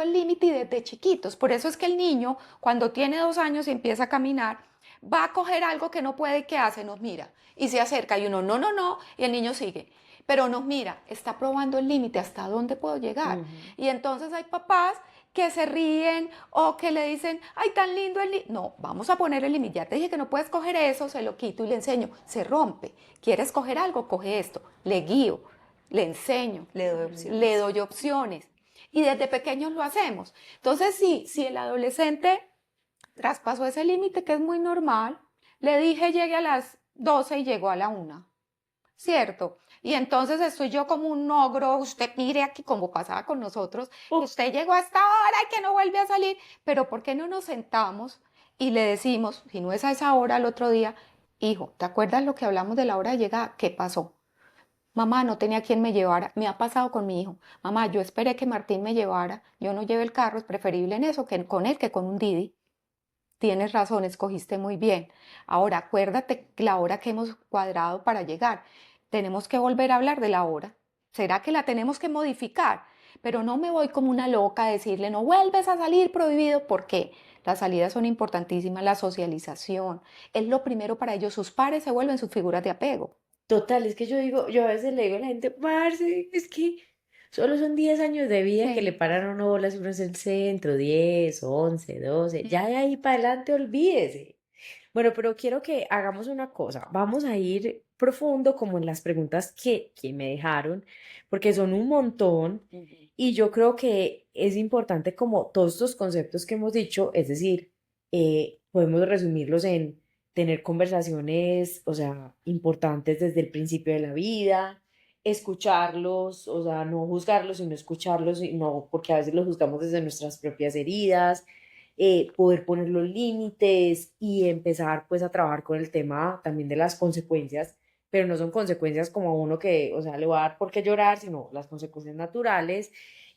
[SPEAKER 3] el límite y desde chiquitos. Por eso es que el niño, cuando tiene 2 años y empieza a caminar, va a coger algo que no puede y ¿qué hace? Nos mira y se acerca y uno, no, y el niño sigue. Pero nos mira, está probando el límite, hasta dónde puedo llegar. Y entonces hay papás que se ríen o que le dicen, ay, tan lindo el límite. No, vamos a poner el límite. Ya te dije que no puedes coger eso, se lo quito y le enseño. Se rompe. ¿Quieres coger algo? Coge esto. Le guío, le enseño, le doy opciones. Y desde pequeños lo hacemos. Entonces, si el adolescente traspasó ese límite, que es muy normal, le dije llegue a las 12 y llegó a la 1. ¿Cierto? Y entonces estoy yo como un ogro, usted mire aquí como pasaba con nosotros, usted llegó hasta ahora y que no vuelve a salir, pero ¿por qué no nos sentamos y le decimos, si no es a esa hora, al otro día, hijo, ¿te acuerdas lo que hablamos de la hora de llegada? ¿Qué pasó? Mamá, no tenía quien me llevara, me ha pasado con mi hijo. Mamá, yo esperé que Martín me llevara, yo no llevé el carro, es preferible en eso que con él que con un Didi. Tienes razón, escogiste muy bien. Ahora, acuérdate la hora que hemos cuadrado para llegar. Tenemos que volver a hablar de la hora. ¿Será que la tenemos que modificar? Pero no me voy como una loca a decirle, no vuelves a salir prohibido, porque las salidas son importantísimas, la socialización. Es lo primero para ellos. Sus pares se vuelven sus figuras de apego.
[SPEAKER 1] Total, es que yo a veces le digo a la gente, parce, es que solo son 10 años de vida que le
[SPEAKER 3] Sí.
[SPEAKER 1] paran a uno bolas y uno es el centro, 10, 11, 12, ya de ahí para adelante olvídese. Bueno, pero quiero que hagamos una cosa, vamos a ir profundo como en las preguntas que me dejaron, porque son un montón y yo creo que es importante como todos estos conceptos que hemos dicho, es decir, podemos resumirlos en tener conversaciones, o sea, importantes desde el principio de la vida, escucharlos, o sea, no juzgarlos, sino escucharlos, no, porque a veces los juzgamos desde nuestras propias heridas, poder poner los límites y empezar pues a trabajar con el tema también de las consecuencias, pero no son consecuencias como uno que, o sea, le va a dar por qué llorar, sino las consecuencias naturales.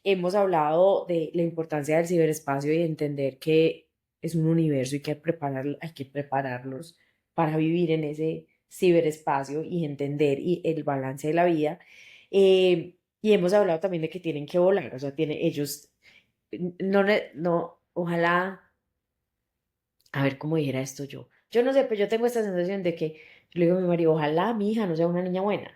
[SPEAKER 1] Hemos hablado de la importancia del ciberespacio y entender que es un universo y que hay que prepararlos para vivir en ese ciberespacio y entender el balance de la vida. Y hemos hablado también de que tienen que volar, o sea, ellos, no, ojalá, a ver cómo dijera esto yo. Yo no sé, pero yo tengo esta sensación de que yo le digo a mi marido, ojalá mi hija no sea una niña buena,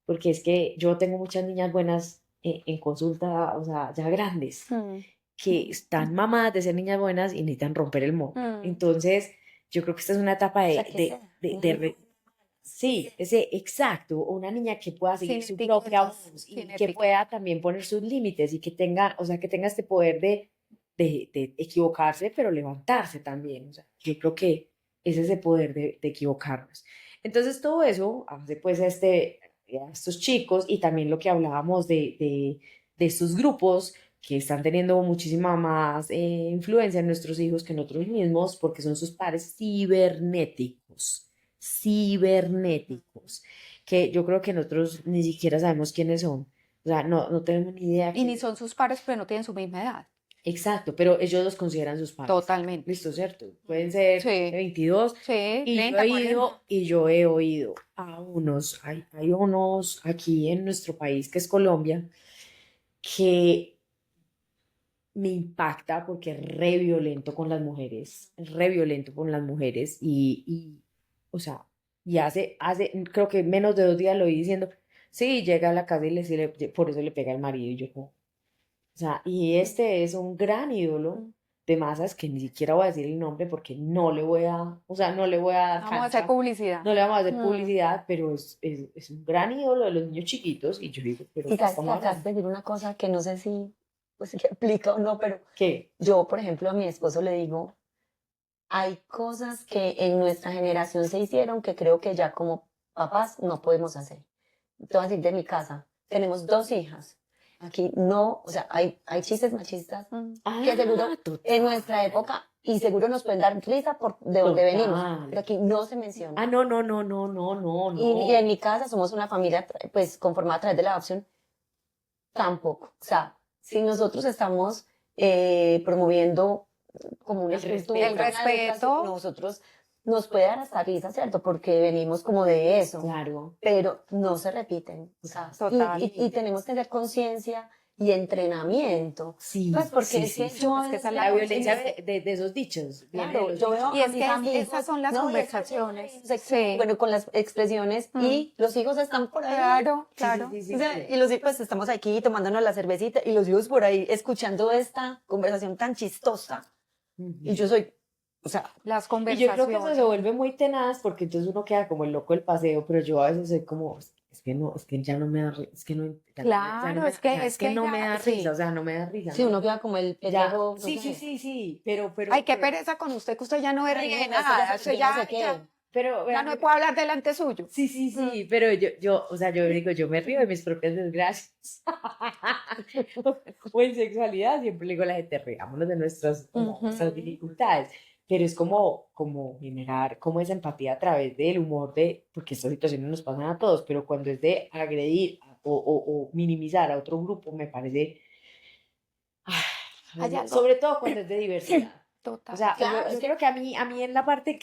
[SPEAKER 1] porque es que yo tengo muchas niñas buenas en consulta, o sea, ya grandes
[SPEAKER 3] Mm,
[SPEAKER 1] que están mamadas de ser niñas buenas y necesitan romper el molde.
[SPEAKER 3] mm.
[SPEAKER 1] Entonces, yo creo que esta es una etapa
[SPEAKER 2] O sea, que sea.
[SPEAKER 1] sí, ese exacto, una niña que pueda seguir
[SPEAKER 3] Sin
[SPEAKER 1] su propia voz
[SPEAKER 3] sin
[SPEAKER 1] y que
[SPEAKER 3] etiquetas.
[SPEAKER 1] pueda también poner sus límites y que tenga, o sea, que tenga este poder de equivocarse, pero levantarse también. O sea, yo creo que es ese poder de equivocarnos. Entonces, todo eso hace pues a estos chicos y también lo que hablábamos de estos grupos que están teniendo muchísima más influencia en nuestros hijos que en nosotros mismos, porque son sus pares cibernéticos, que yo creo que nosotros ni siquiera sabemos quiénes son. O sea, no tenemos ni idea
[SPEAKER 3] Y ni
[SPEAKER 1] quiénes.
[SPEAKER 3] son sus pares, pero no tienen su misma edad.
[SPEAKER 1] Exacto, pero ellos los consideran sus padres.
[SPEAKER 3] Totalmente.
[SPEAKER 1] Listo, ¿cierto? Pueden ser de
[SPEAKER 3] Sí,
[SPEAKER 1] 22
[SPEAKER 3] sí,
[SPEAKER 1] y
[SPEAKER 3] 30, 40.
[SPEAKER 1] yo he oído a unos, hay unos aquí en nuestro país que es Colombia, que me impacta porque es re violento con las mujeres, es re violento con las mujeres o sea, y creo que menos de 2 días lo oí diciendo, sí, llega a la casa y por eso le pega al marido y yo como, o sea, y este es un gran ídolo de masas que ni siquiera voy a decir el nombre porque no le voy a, o sea, no le voy a dar
[SPEAKER 3] Vamos a hacer
[SPEAKER 1] cancha,
[SPEAKER 3] publicidad.
[SPEAKER 1] no le vamos a hacer
[SPEAKER 3] Mm.
[SPEAKER 1] publicidad, pero es un gran ídolo de los niños chiquitos y yo digo, pero
[SPEAKER 2] Y
[SPEAKER 1] ¿qué estamos
[SPEAKER 2] acabas de
[SPEAKER 1] hablando?
[SPEAKER 2] decir una cosa que no sé si pues, si aplica o no, pero
[SPEAKER 1] ¿Qué?
[SPEAKER 2] yo, por ejemplo, a mi esposo le digo, hay cosas que en nuestra generación se hicieron que creo que ya como papás no podemos hacer. Te voy a decir de mi casa, tenemos 2 hijas. Aquí no, o sea, hay chistes machistas que seguro en
[SPEAKER 1] Total.
[SPEAKER 2] nuestra época y seguro nos pueden dar risa por de donde venimos,
[SPEAKER 1] Total.
[SPEAKER 2] pero aquí no se menciona.
[SPEAKER 1] Ah, no, no, no, no, no, no,
[SPEAKER 2] Y en
[SPEAKER 1] no.
[SPEAKER 2] mi casa somos una familia pues conformada a través de la adopción, tampoco. O sea, si nosotros estamos promoviendo como una
[SPEAKER 1] El
[SPEAKER 2] cultura,
[SPEAKER 3] El
[SPEAKER 1] respeto.
[SPEAKER 2] una educación,
[SPEAKER 3] respeto,
[SPEAKER 2] nosotros nos puede dar hasta risa, ¿cierto? Porque venimos como de eso,
[SPEAKER 1] Claro.
[SPEAKER 2] pero no se repiten. O sea,
[SPEAKER 3] total.
[SPEAKER 2] y tenemos que tener conciencia y entrenamiento.
[SPEAKER 1] Sí,
[SPEAKER 2] Pues porque
[SPEAKER 1] sí,
[SPEAKER 2] es que
[SPEAKER 1] sí.
[SPEAKER 2] yo a
[SPEAKER 3] Es que
[SPEAKER 2] veces
[SPEAKER 3] esa es la
[SPEAKER 1] La
[SPEAKER 2] veo
[SPEAKER 1] violencia
[SPEAKER 3] conciencia.
[SPEAKER 1] de esos dichos viene de
[SPEAKER 2] claro,
[SPEAKER 1] los
[SPEAKER 2] yo
[SPEAKER 1] dichos.
[SPEAKER 2] veo
[SPEAKER 3] Y
[SPEAKER 2] a
[SPEAKER 3] es
[SPEAKER 2] mis
[SPEAKER 3] que
[SPEAKER 2] amigos,
[SPEAKER 3] esas son las
[SPEAKER 2] no, y
[SPEAKER 3] conversaciones.
[SPEAKER 2] no sé qué,
[SPEAKER 3] Sí.
[SPEAKER 2] bueno, con las expresiones y los hijos están por ahí.
[SPEAKER 3] Claro,
[SPEAKER 1] Sí,
[SPEAKER 3] claro.
[SPEAKER 1] sí, sí,
[SPEAKER 2] O
[SPEAKER 1] sí,
[SPEAKER 2] sea,
[SPEAKER 1] sí.
[SPEAKER 2] y los hijos pues estamos aquí tomándonos la cervecita y los hijos por ahí escuchando esta conversación tan chistosa. Y yo soy, o sea,
[SPEAKER 3] Las
[SPEAKER 1] Y yo creo que eso se
[SPEAKER 3] conversaciones.
[SPEAKER 1] vuelve muy tenaz porque entonces uno queda como el loco del paseo, pero yo a veces soy como, es que no, es que ya no me da risa, es que no, ya no me, ya no
[SPEAKER 3] Claro,
[SPEAKER 1] me
[SPEAKER 3] es
[SPEAKER 1] da- o sea,
[SPEAKER 3] que,
[SPEAKER 1] es
[SPEAKER 3] es
[SPEAKER 1] que
[SPEAKER 3] que
[SPEAKER 1] no me
[SPEAKER 3] ya,
[SPEAKER 1] da risa, o
[SPEAKER 3] sí.
[SPEAKER 1] sea, no me da risa,
[SPEAKER 2] si
[SPEAKER 1] ¿no?
[SPEAKER 2] uno queda como el
[SPEAKER 1] Ya,
[SPEAKER 2] pendejo, no
[SPEAKER 1] sí, sí,
[SPEAKER 2] sé.
[SPEAKER 1] sí, sí, pero,
[SPEAKER 3] Ay, qué pereza con usted ya no es
[SPEAKER 2] Ay,
[SPEAKER 3] ríe
[SPEAKER 2] no,
[SPEAKER 3] de
[SPEAKER 2] eso ya
[SPEAKER 3] nada.
[SPEAKER 2] se-
[SPEAKER 3] Usted
[SPEAKER 2] yo no sé
[SPEAKER 3] ya,
[SPEAKER 2] qué.
[SPEAKER 3] ya,
[SPEAKER 1] pero,
[SPEAKER 3] ya no puedo hablar delante suyo.
[SPEAKER 1] sí, sí, sí, pero o sea, yo digo, yo me río de mis propias desgracias. O en sexualidad, siempre le digo a la gente, riámonos de nuestras dificultades. Pero es como generar como esa empatía a través del humor porque estas situaciones nos pasan a todos, pero cuando es de agredir o minimizar a otro grupo, me parece,
[SPEAKER 3] Hay algo.
[SPEAKER 1] sobre todo cuando es de diversidad. O
[SPEAKER 3] Total.
[SPEAKER 1] sea,
[SPEAKER 2] Claro,
[SPEAKER 1] yo
[SPEAKER 2] es que
[SPEAKER 1] creo que a mí en la parte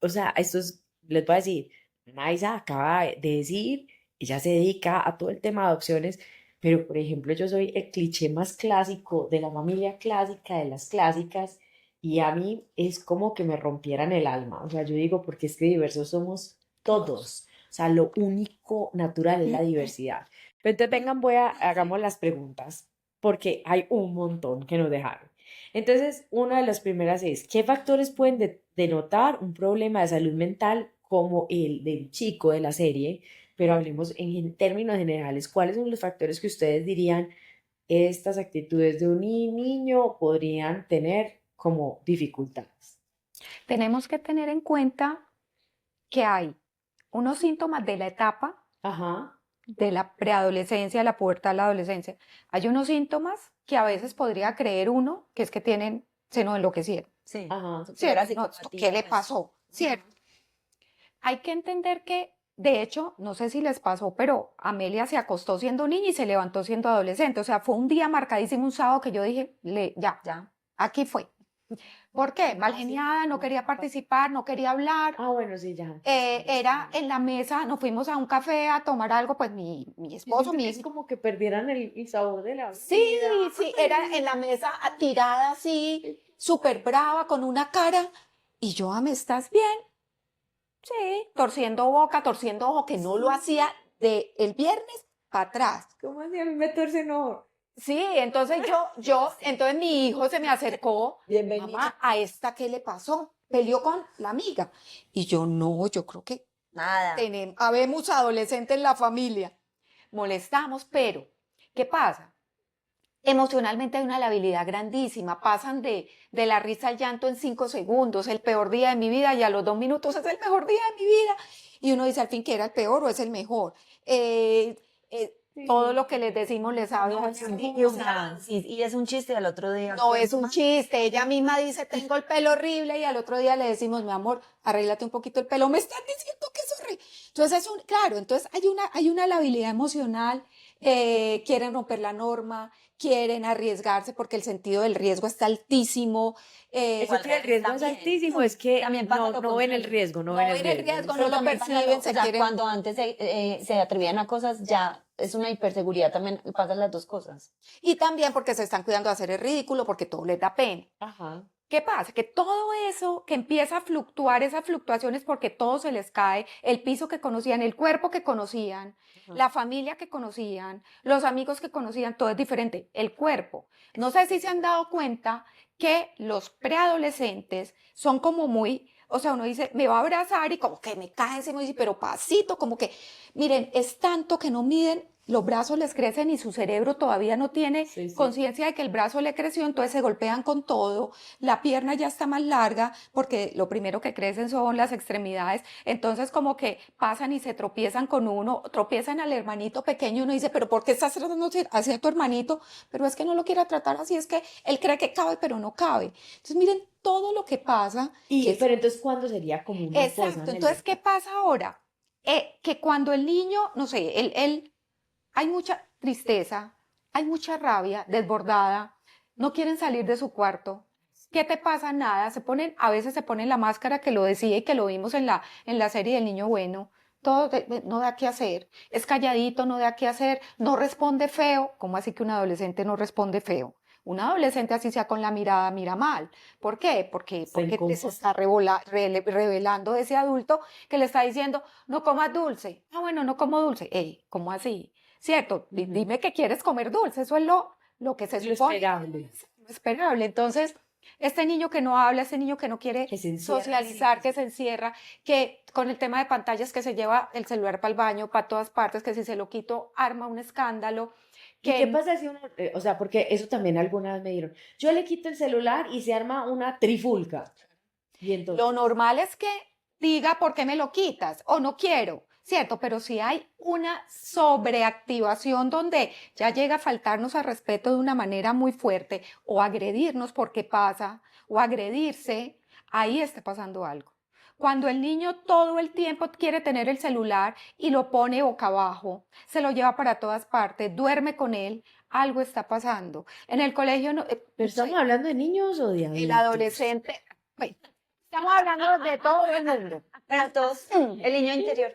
[SPEAKER 1] o sea, les voy a decir, Naisa acaba de decir, ella se dedica a todo el tema de adopciones, pero por ejemplo, yo soy el cliché más clásico de la familia clásica, de las clásicas, y a mí es como que me rompieran el alma. O sea, yo digo, porque es que diversos somos todos. O sea, lo único natural es la diversidad. Pero entonces vengan, hagamos las preguntas, porque hay un montón que nos dejaron. Entonces, una de las primeras es, ¿qué factores pueden denotar un problema de salud mental como el del chico de la serie? Pero hablemos en términos generales, ¿cuáles son los factores que ustedes dirían estas actitudes de un niño podrían tener como dificultades?
[SPEAKER 3] Tenemos que tener en cuenta que hay unos síntomas de la etapa
[SPEAKER 1] Ajá,
[SPEAKER 3] de la preadolescencia, la pubertad, la adolescencia. Hay unos síntomas que a veces podría creer uno que es que tienen seno enloquecido.
[SPEAKER 2] sí,
[SPEAKER 1] ajá,
[SPEAKER 3] ¿Cierto? No, ¿qué le pasó? ¿Cierto? Hay que entender que, de hecho, no sé si les pasó, pero Amelia se acostó siendo niña y se levantó siendo adolescente. O sea, fue un día marcadísimo, un sábado que yo dije, ya,
[SPEAKER 2] ya.
[SPEAKER 3] aquí fue. ¿Por qué? Mal geniada, no quería participar, no quería hablar.
[SPEAKER 1] Ah, bueno, sí, ya.
[SPEAKER 3] Era en la mesa, nos fuimos a un café a tomar algo, pues mi
[SPEAKER 1] Yo
[SPEAKER 3] esposo,
[SPEAKER 1] siento
[SPEAKER 3] mi
[SPEAKER 1] que es
[SPEAKER 3] hijo.
[SPEAKER 1] como que perdieran el sabor de la
[SPEAKER 3] Sí,
[SPEAKER 1] vida.
[SPEAKER 3] sí, era en la mesa tirada así, súper brava, con una cara. Y yo, ¿me estás bien? Sí, torciendo boca, torciendo ojo, que no lo hacía de el viernes para atrás.
[SPEAKER 1] ¿Cómo así? A mí me torce no.
[SPEAKER 3] Sí, entonces entonces mi hijo se me acercó,
[SPEAKER 2] Bienvenida.
[SPEAKER 3] mamá, ¿a esta qué le pasó? Peleó con la amiga. Y yo, no, yo creo que
[SPEAKER 2] Nada.
[SPEAKER 3] habemos adolescentes en la familia. Molestamos, pero, ¿qué pasa? Emocionalmente hay una labilidad grandísima, pasan de la risa al llanto en 5 segundos, el peor día de mi vida y a los 2 minutos es el mejor día de mi vida. Y uno dice al fin que era el peor o es el mejor. Todo lo que les decimos les habla.
[SPEAKER 2] No, sí, o sea, sí, y es un chiste al otro día.
[SPEAKER 3] No es un chiste, ella misma dice, tengo el pelo horrible y al otro día le decimos, mi amor, arréglate un poquito el pelo, me están diciendo que es horrible. Entonces claro, entonces hay una labilidad emocional, quieren romper la norma, quieren arriesgarse porque el sentido del riesgo está altísimo.
[SPEAKER 1] Eso que el riesgo es altísimo, es que
[SPEAKER 2] También pasa lo
[SPEAKER 1] no ven el
[SPEAKER 2] contrario.
[SPEAKER 1] riesgo, no
[SPEAKER 3] No
[SPEAKER 1] ven el
[SPEAKER 3] ven el
[SPEAKER 1] riesgo.
[SPEAKER 3] riesgo,
[SPEAKER 2] Pero
[SPEAKER 3] no lo
[SPEAKER 2] también pasa
[SPEAKER 3] perciben,
[SPEAKER 2] o
[SPEAKER 3] se
[SPEAKER 2] sea,
[SPEAKER 3] quieren.
[SPEAKER 2] cuando antes se atrevían a cosas, ya es una hiperseguridad, también pasan las dos cosas.
[SPEAKER 3] Y también porque se están cuidando de hacer el ridículo, porque todo les da pena.
[SPEAKER 1] Ajá.
[SPEAKER 3] ¿Qué pasa? Que todo eso que empieza a fluctuar, esas fluctuaciones porque todo se les cae, el piso que conocían, el cuerpo que conocían,
[SPEAKER 1] Ajá.
[SPEAKER 3] la familia que conocían, los amigos que conocían, todo es diferente. El cuerpo. No sé si se han dado cuenta que los preadolescentes son como muy, o sea, uno dice, me va a abrazar y como que me cae encima y dice, pero pasito, como que, miren, es tanto que no miden, los brazos les crecen y su cerebro todavía no tiene
[SPEAKER 1] Sí, sí.
[SPEAKER 3] conciencia de que el brazo le creció, entonces se golpean con todo, la pierna ya está más larga porque lo primero que crecen son las extremidades, entonces como que pasan y se tropiezan con uno, tropiezan al hermanito pequeño y uno dice, pero ¿por qué estás tratando así a tu hermanito? Pero es que no lo quiere tratar así, es que él cree que cabe, pero no cabe. Entonces miren todo lo que pasa.
[SPEAKER 1] Pero entonces, ¿cuándo sería como una cosa,
[SPEAKER 3] Exacto,
[SPEAKER 1] Nelly?
[SPEAKER 3] entonces, ¿qué pasa ahora? Que cuando el niño, no sé, hay mucha tristeza, hay mucha rabia desbordada, no quieren salir de su cuarto. ¿Qué te pasa? Nada, a veces se ponen la máscara que lo decía y que lo vimos en la serie del niño bueno. Todo no da qué hacer, es calladito, no da qué hacer, no responde feo. ¿Cómo así que un adolescente no responde feo? Un adolescente así sea con la mirada, mira mal. ¿Por qué? Porque se está revelando ese adulto que le está diciendo, no comas dulce. Ah, bueno, no como dulce. Ey, ¿cómo así? ¿Cierto? Dime que quieres comer dulce, eso es lo que se
[SPEAKER 1] Lo
[SPEAKER 3] supone.
[SPEAKER 1] esperable.
[SPEAKER 3] Lo esperable. Entonces, este niño que no habla, este niño que no quiere
[SPEAKER 1] Que se encierra,
[SPEAKER 3] socializar,
[SPEAKER 1] sí.
[SPEAKER 3] que se encierra, que con el tema de pantallas que se lleva el celular para el baño, para todas partes, que si se lo quito arma un escándalo.
[SPEAKER 1] ¿Y qué pasa si uno, o sea, porque eso también alguna vez me dijeron, yo le quito el celular y se arma una trifulca? Y entonces,
[SPEAKER 3] Lo normal es que diga por qué me lo quitas o no quiero, ¿cierto? Pero si hay una sobreactivación donde ya llega a faltarnos al respeto de una manera muy fuerte o agredirnos porque pasa o agredirse, ahí está pasando algo. Cuando el niño todo el tiempo quiere tener el celular y lo pone boca abajo, se lo lleva para todas partes, duerme con él, algo está pasando. En el colegio,
[SPEAKER 1] ¿pero estamos hablando de niños o de
[SPEAKER 3] el
[SPEAKER 1] adultos?
[SPEAKER 3] adolescente, bueno, estamos hablando de todo el mundo.
[SPEAKER 2] Para todos, el niño interior.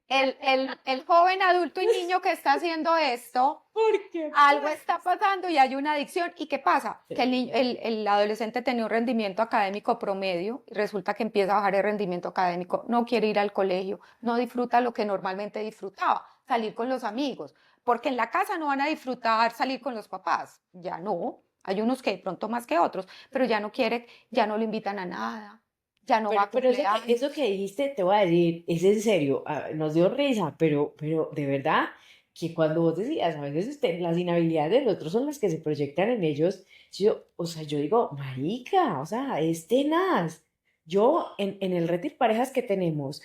[SPEAKER 3] El joven adulto y niño que está haciendo esto,
[SPEAKER 1] ¿Por qué?
[SPEAKER 3] algo está pasando y hay una adicción. ¿Y qué pasa? Que el adolescente tenía un rendimiento académico promedio y resulta que empieza a bajar el rendimiento académico, no quiere ir al colegio, no disfruta lo que normalmente disfrutaba, salir con los amigos, porque en la casa no van a disfrutar salir con los papás, ya no. Hay unos que de pronto más que otros, pero ya no quiere, ya no lo invitan a nada, ya no va a
[SPEAKER 1] Pero
[SPEAKER 3] cumpleaños.
[SPEAKER 1] eso que dijiste, te voy a decir, es en serio, nos dio risa, pero de verdad que cuando vos decías, a veces las inhabilidades de otros son las que se proyectan en ellos, o sea, yo digo, marica, o sea, es tenaz. Yo, en el retiro parejas que tenemos,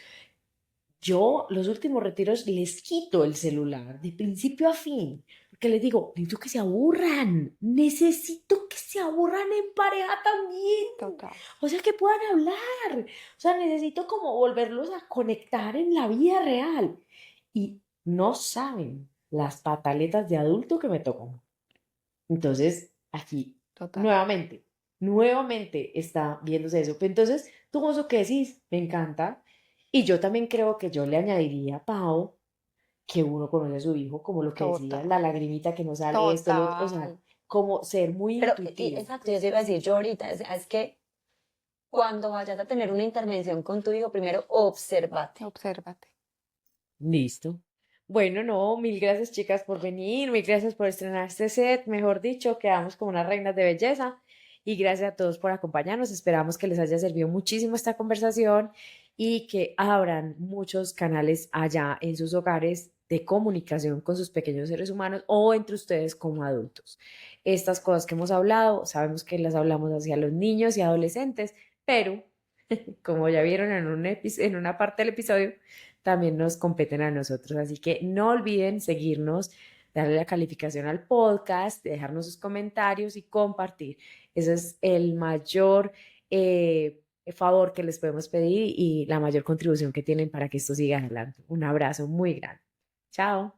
[SPEAKER 1] yo los últimos retiros les quito el celular de principio a fin, porque les digo, necesito que se aburran, necesito que se aburran en pareja también.
[SPEAKER 3] Total.
[SPEAKER 1] O sea, que puedan hablar. O sea, necesito como volverlos a conectar en la vida real. Y no saben las pataletas de adulto que me tocan. Entonces, aquí,
[SPEAKER 3] Total.
[SPEAKER 1] nuevamente está viéndose eso. Pero entonces, tú eso que decís, me encanta. Y yo también creo que yo le añadiría, Pau, que uno conoce a su hijo, como lo que decía, la
[SPEAKER 3] Total.
[SPEAKER 1] lagrimita que no sale, esto, lo otro, o sea,
[SPEAKER 3] Total.
[SPEAKER 1] como ser muy
[SPEAKER 2] Pero,
[SPEAKER 1] intuitivo.
[SPEAKER 2] exacto, yo te iba a decir yo ahorita, es que cuando vayas a tener una intervención con tu hijo, primero obsérvate.
[SPEAKER 3] Obsérvate.
[SPEAKER 1] Listo. Bueno, no, mil gracias chicas por venir, mil gracias por estrenar este set, mejor dicho, quedamos como unas reinas de belleza y gracias a todos por acompañarnos, esperamos que les haya servido muchísimo esta conversación y que abran muchos canales allá en sus hogares de comunicación con sus pequeños seres humanos o entre ustedes como adultos. Estas cosas que hemos hablado, sabemos que las hablamos hacia los niños y adolescentes, pero como ya vieron en una parte del episodio, también nos competen a nosotros. Así que no olviden seguirnos, darle la calificación al podcast, dejarnos sus comentarios y compartir. Ese es el mayor favor que les podemos pedir y la mayor contribución que tienen para que esto siga adelante. Un abrazo muy grande. Chao.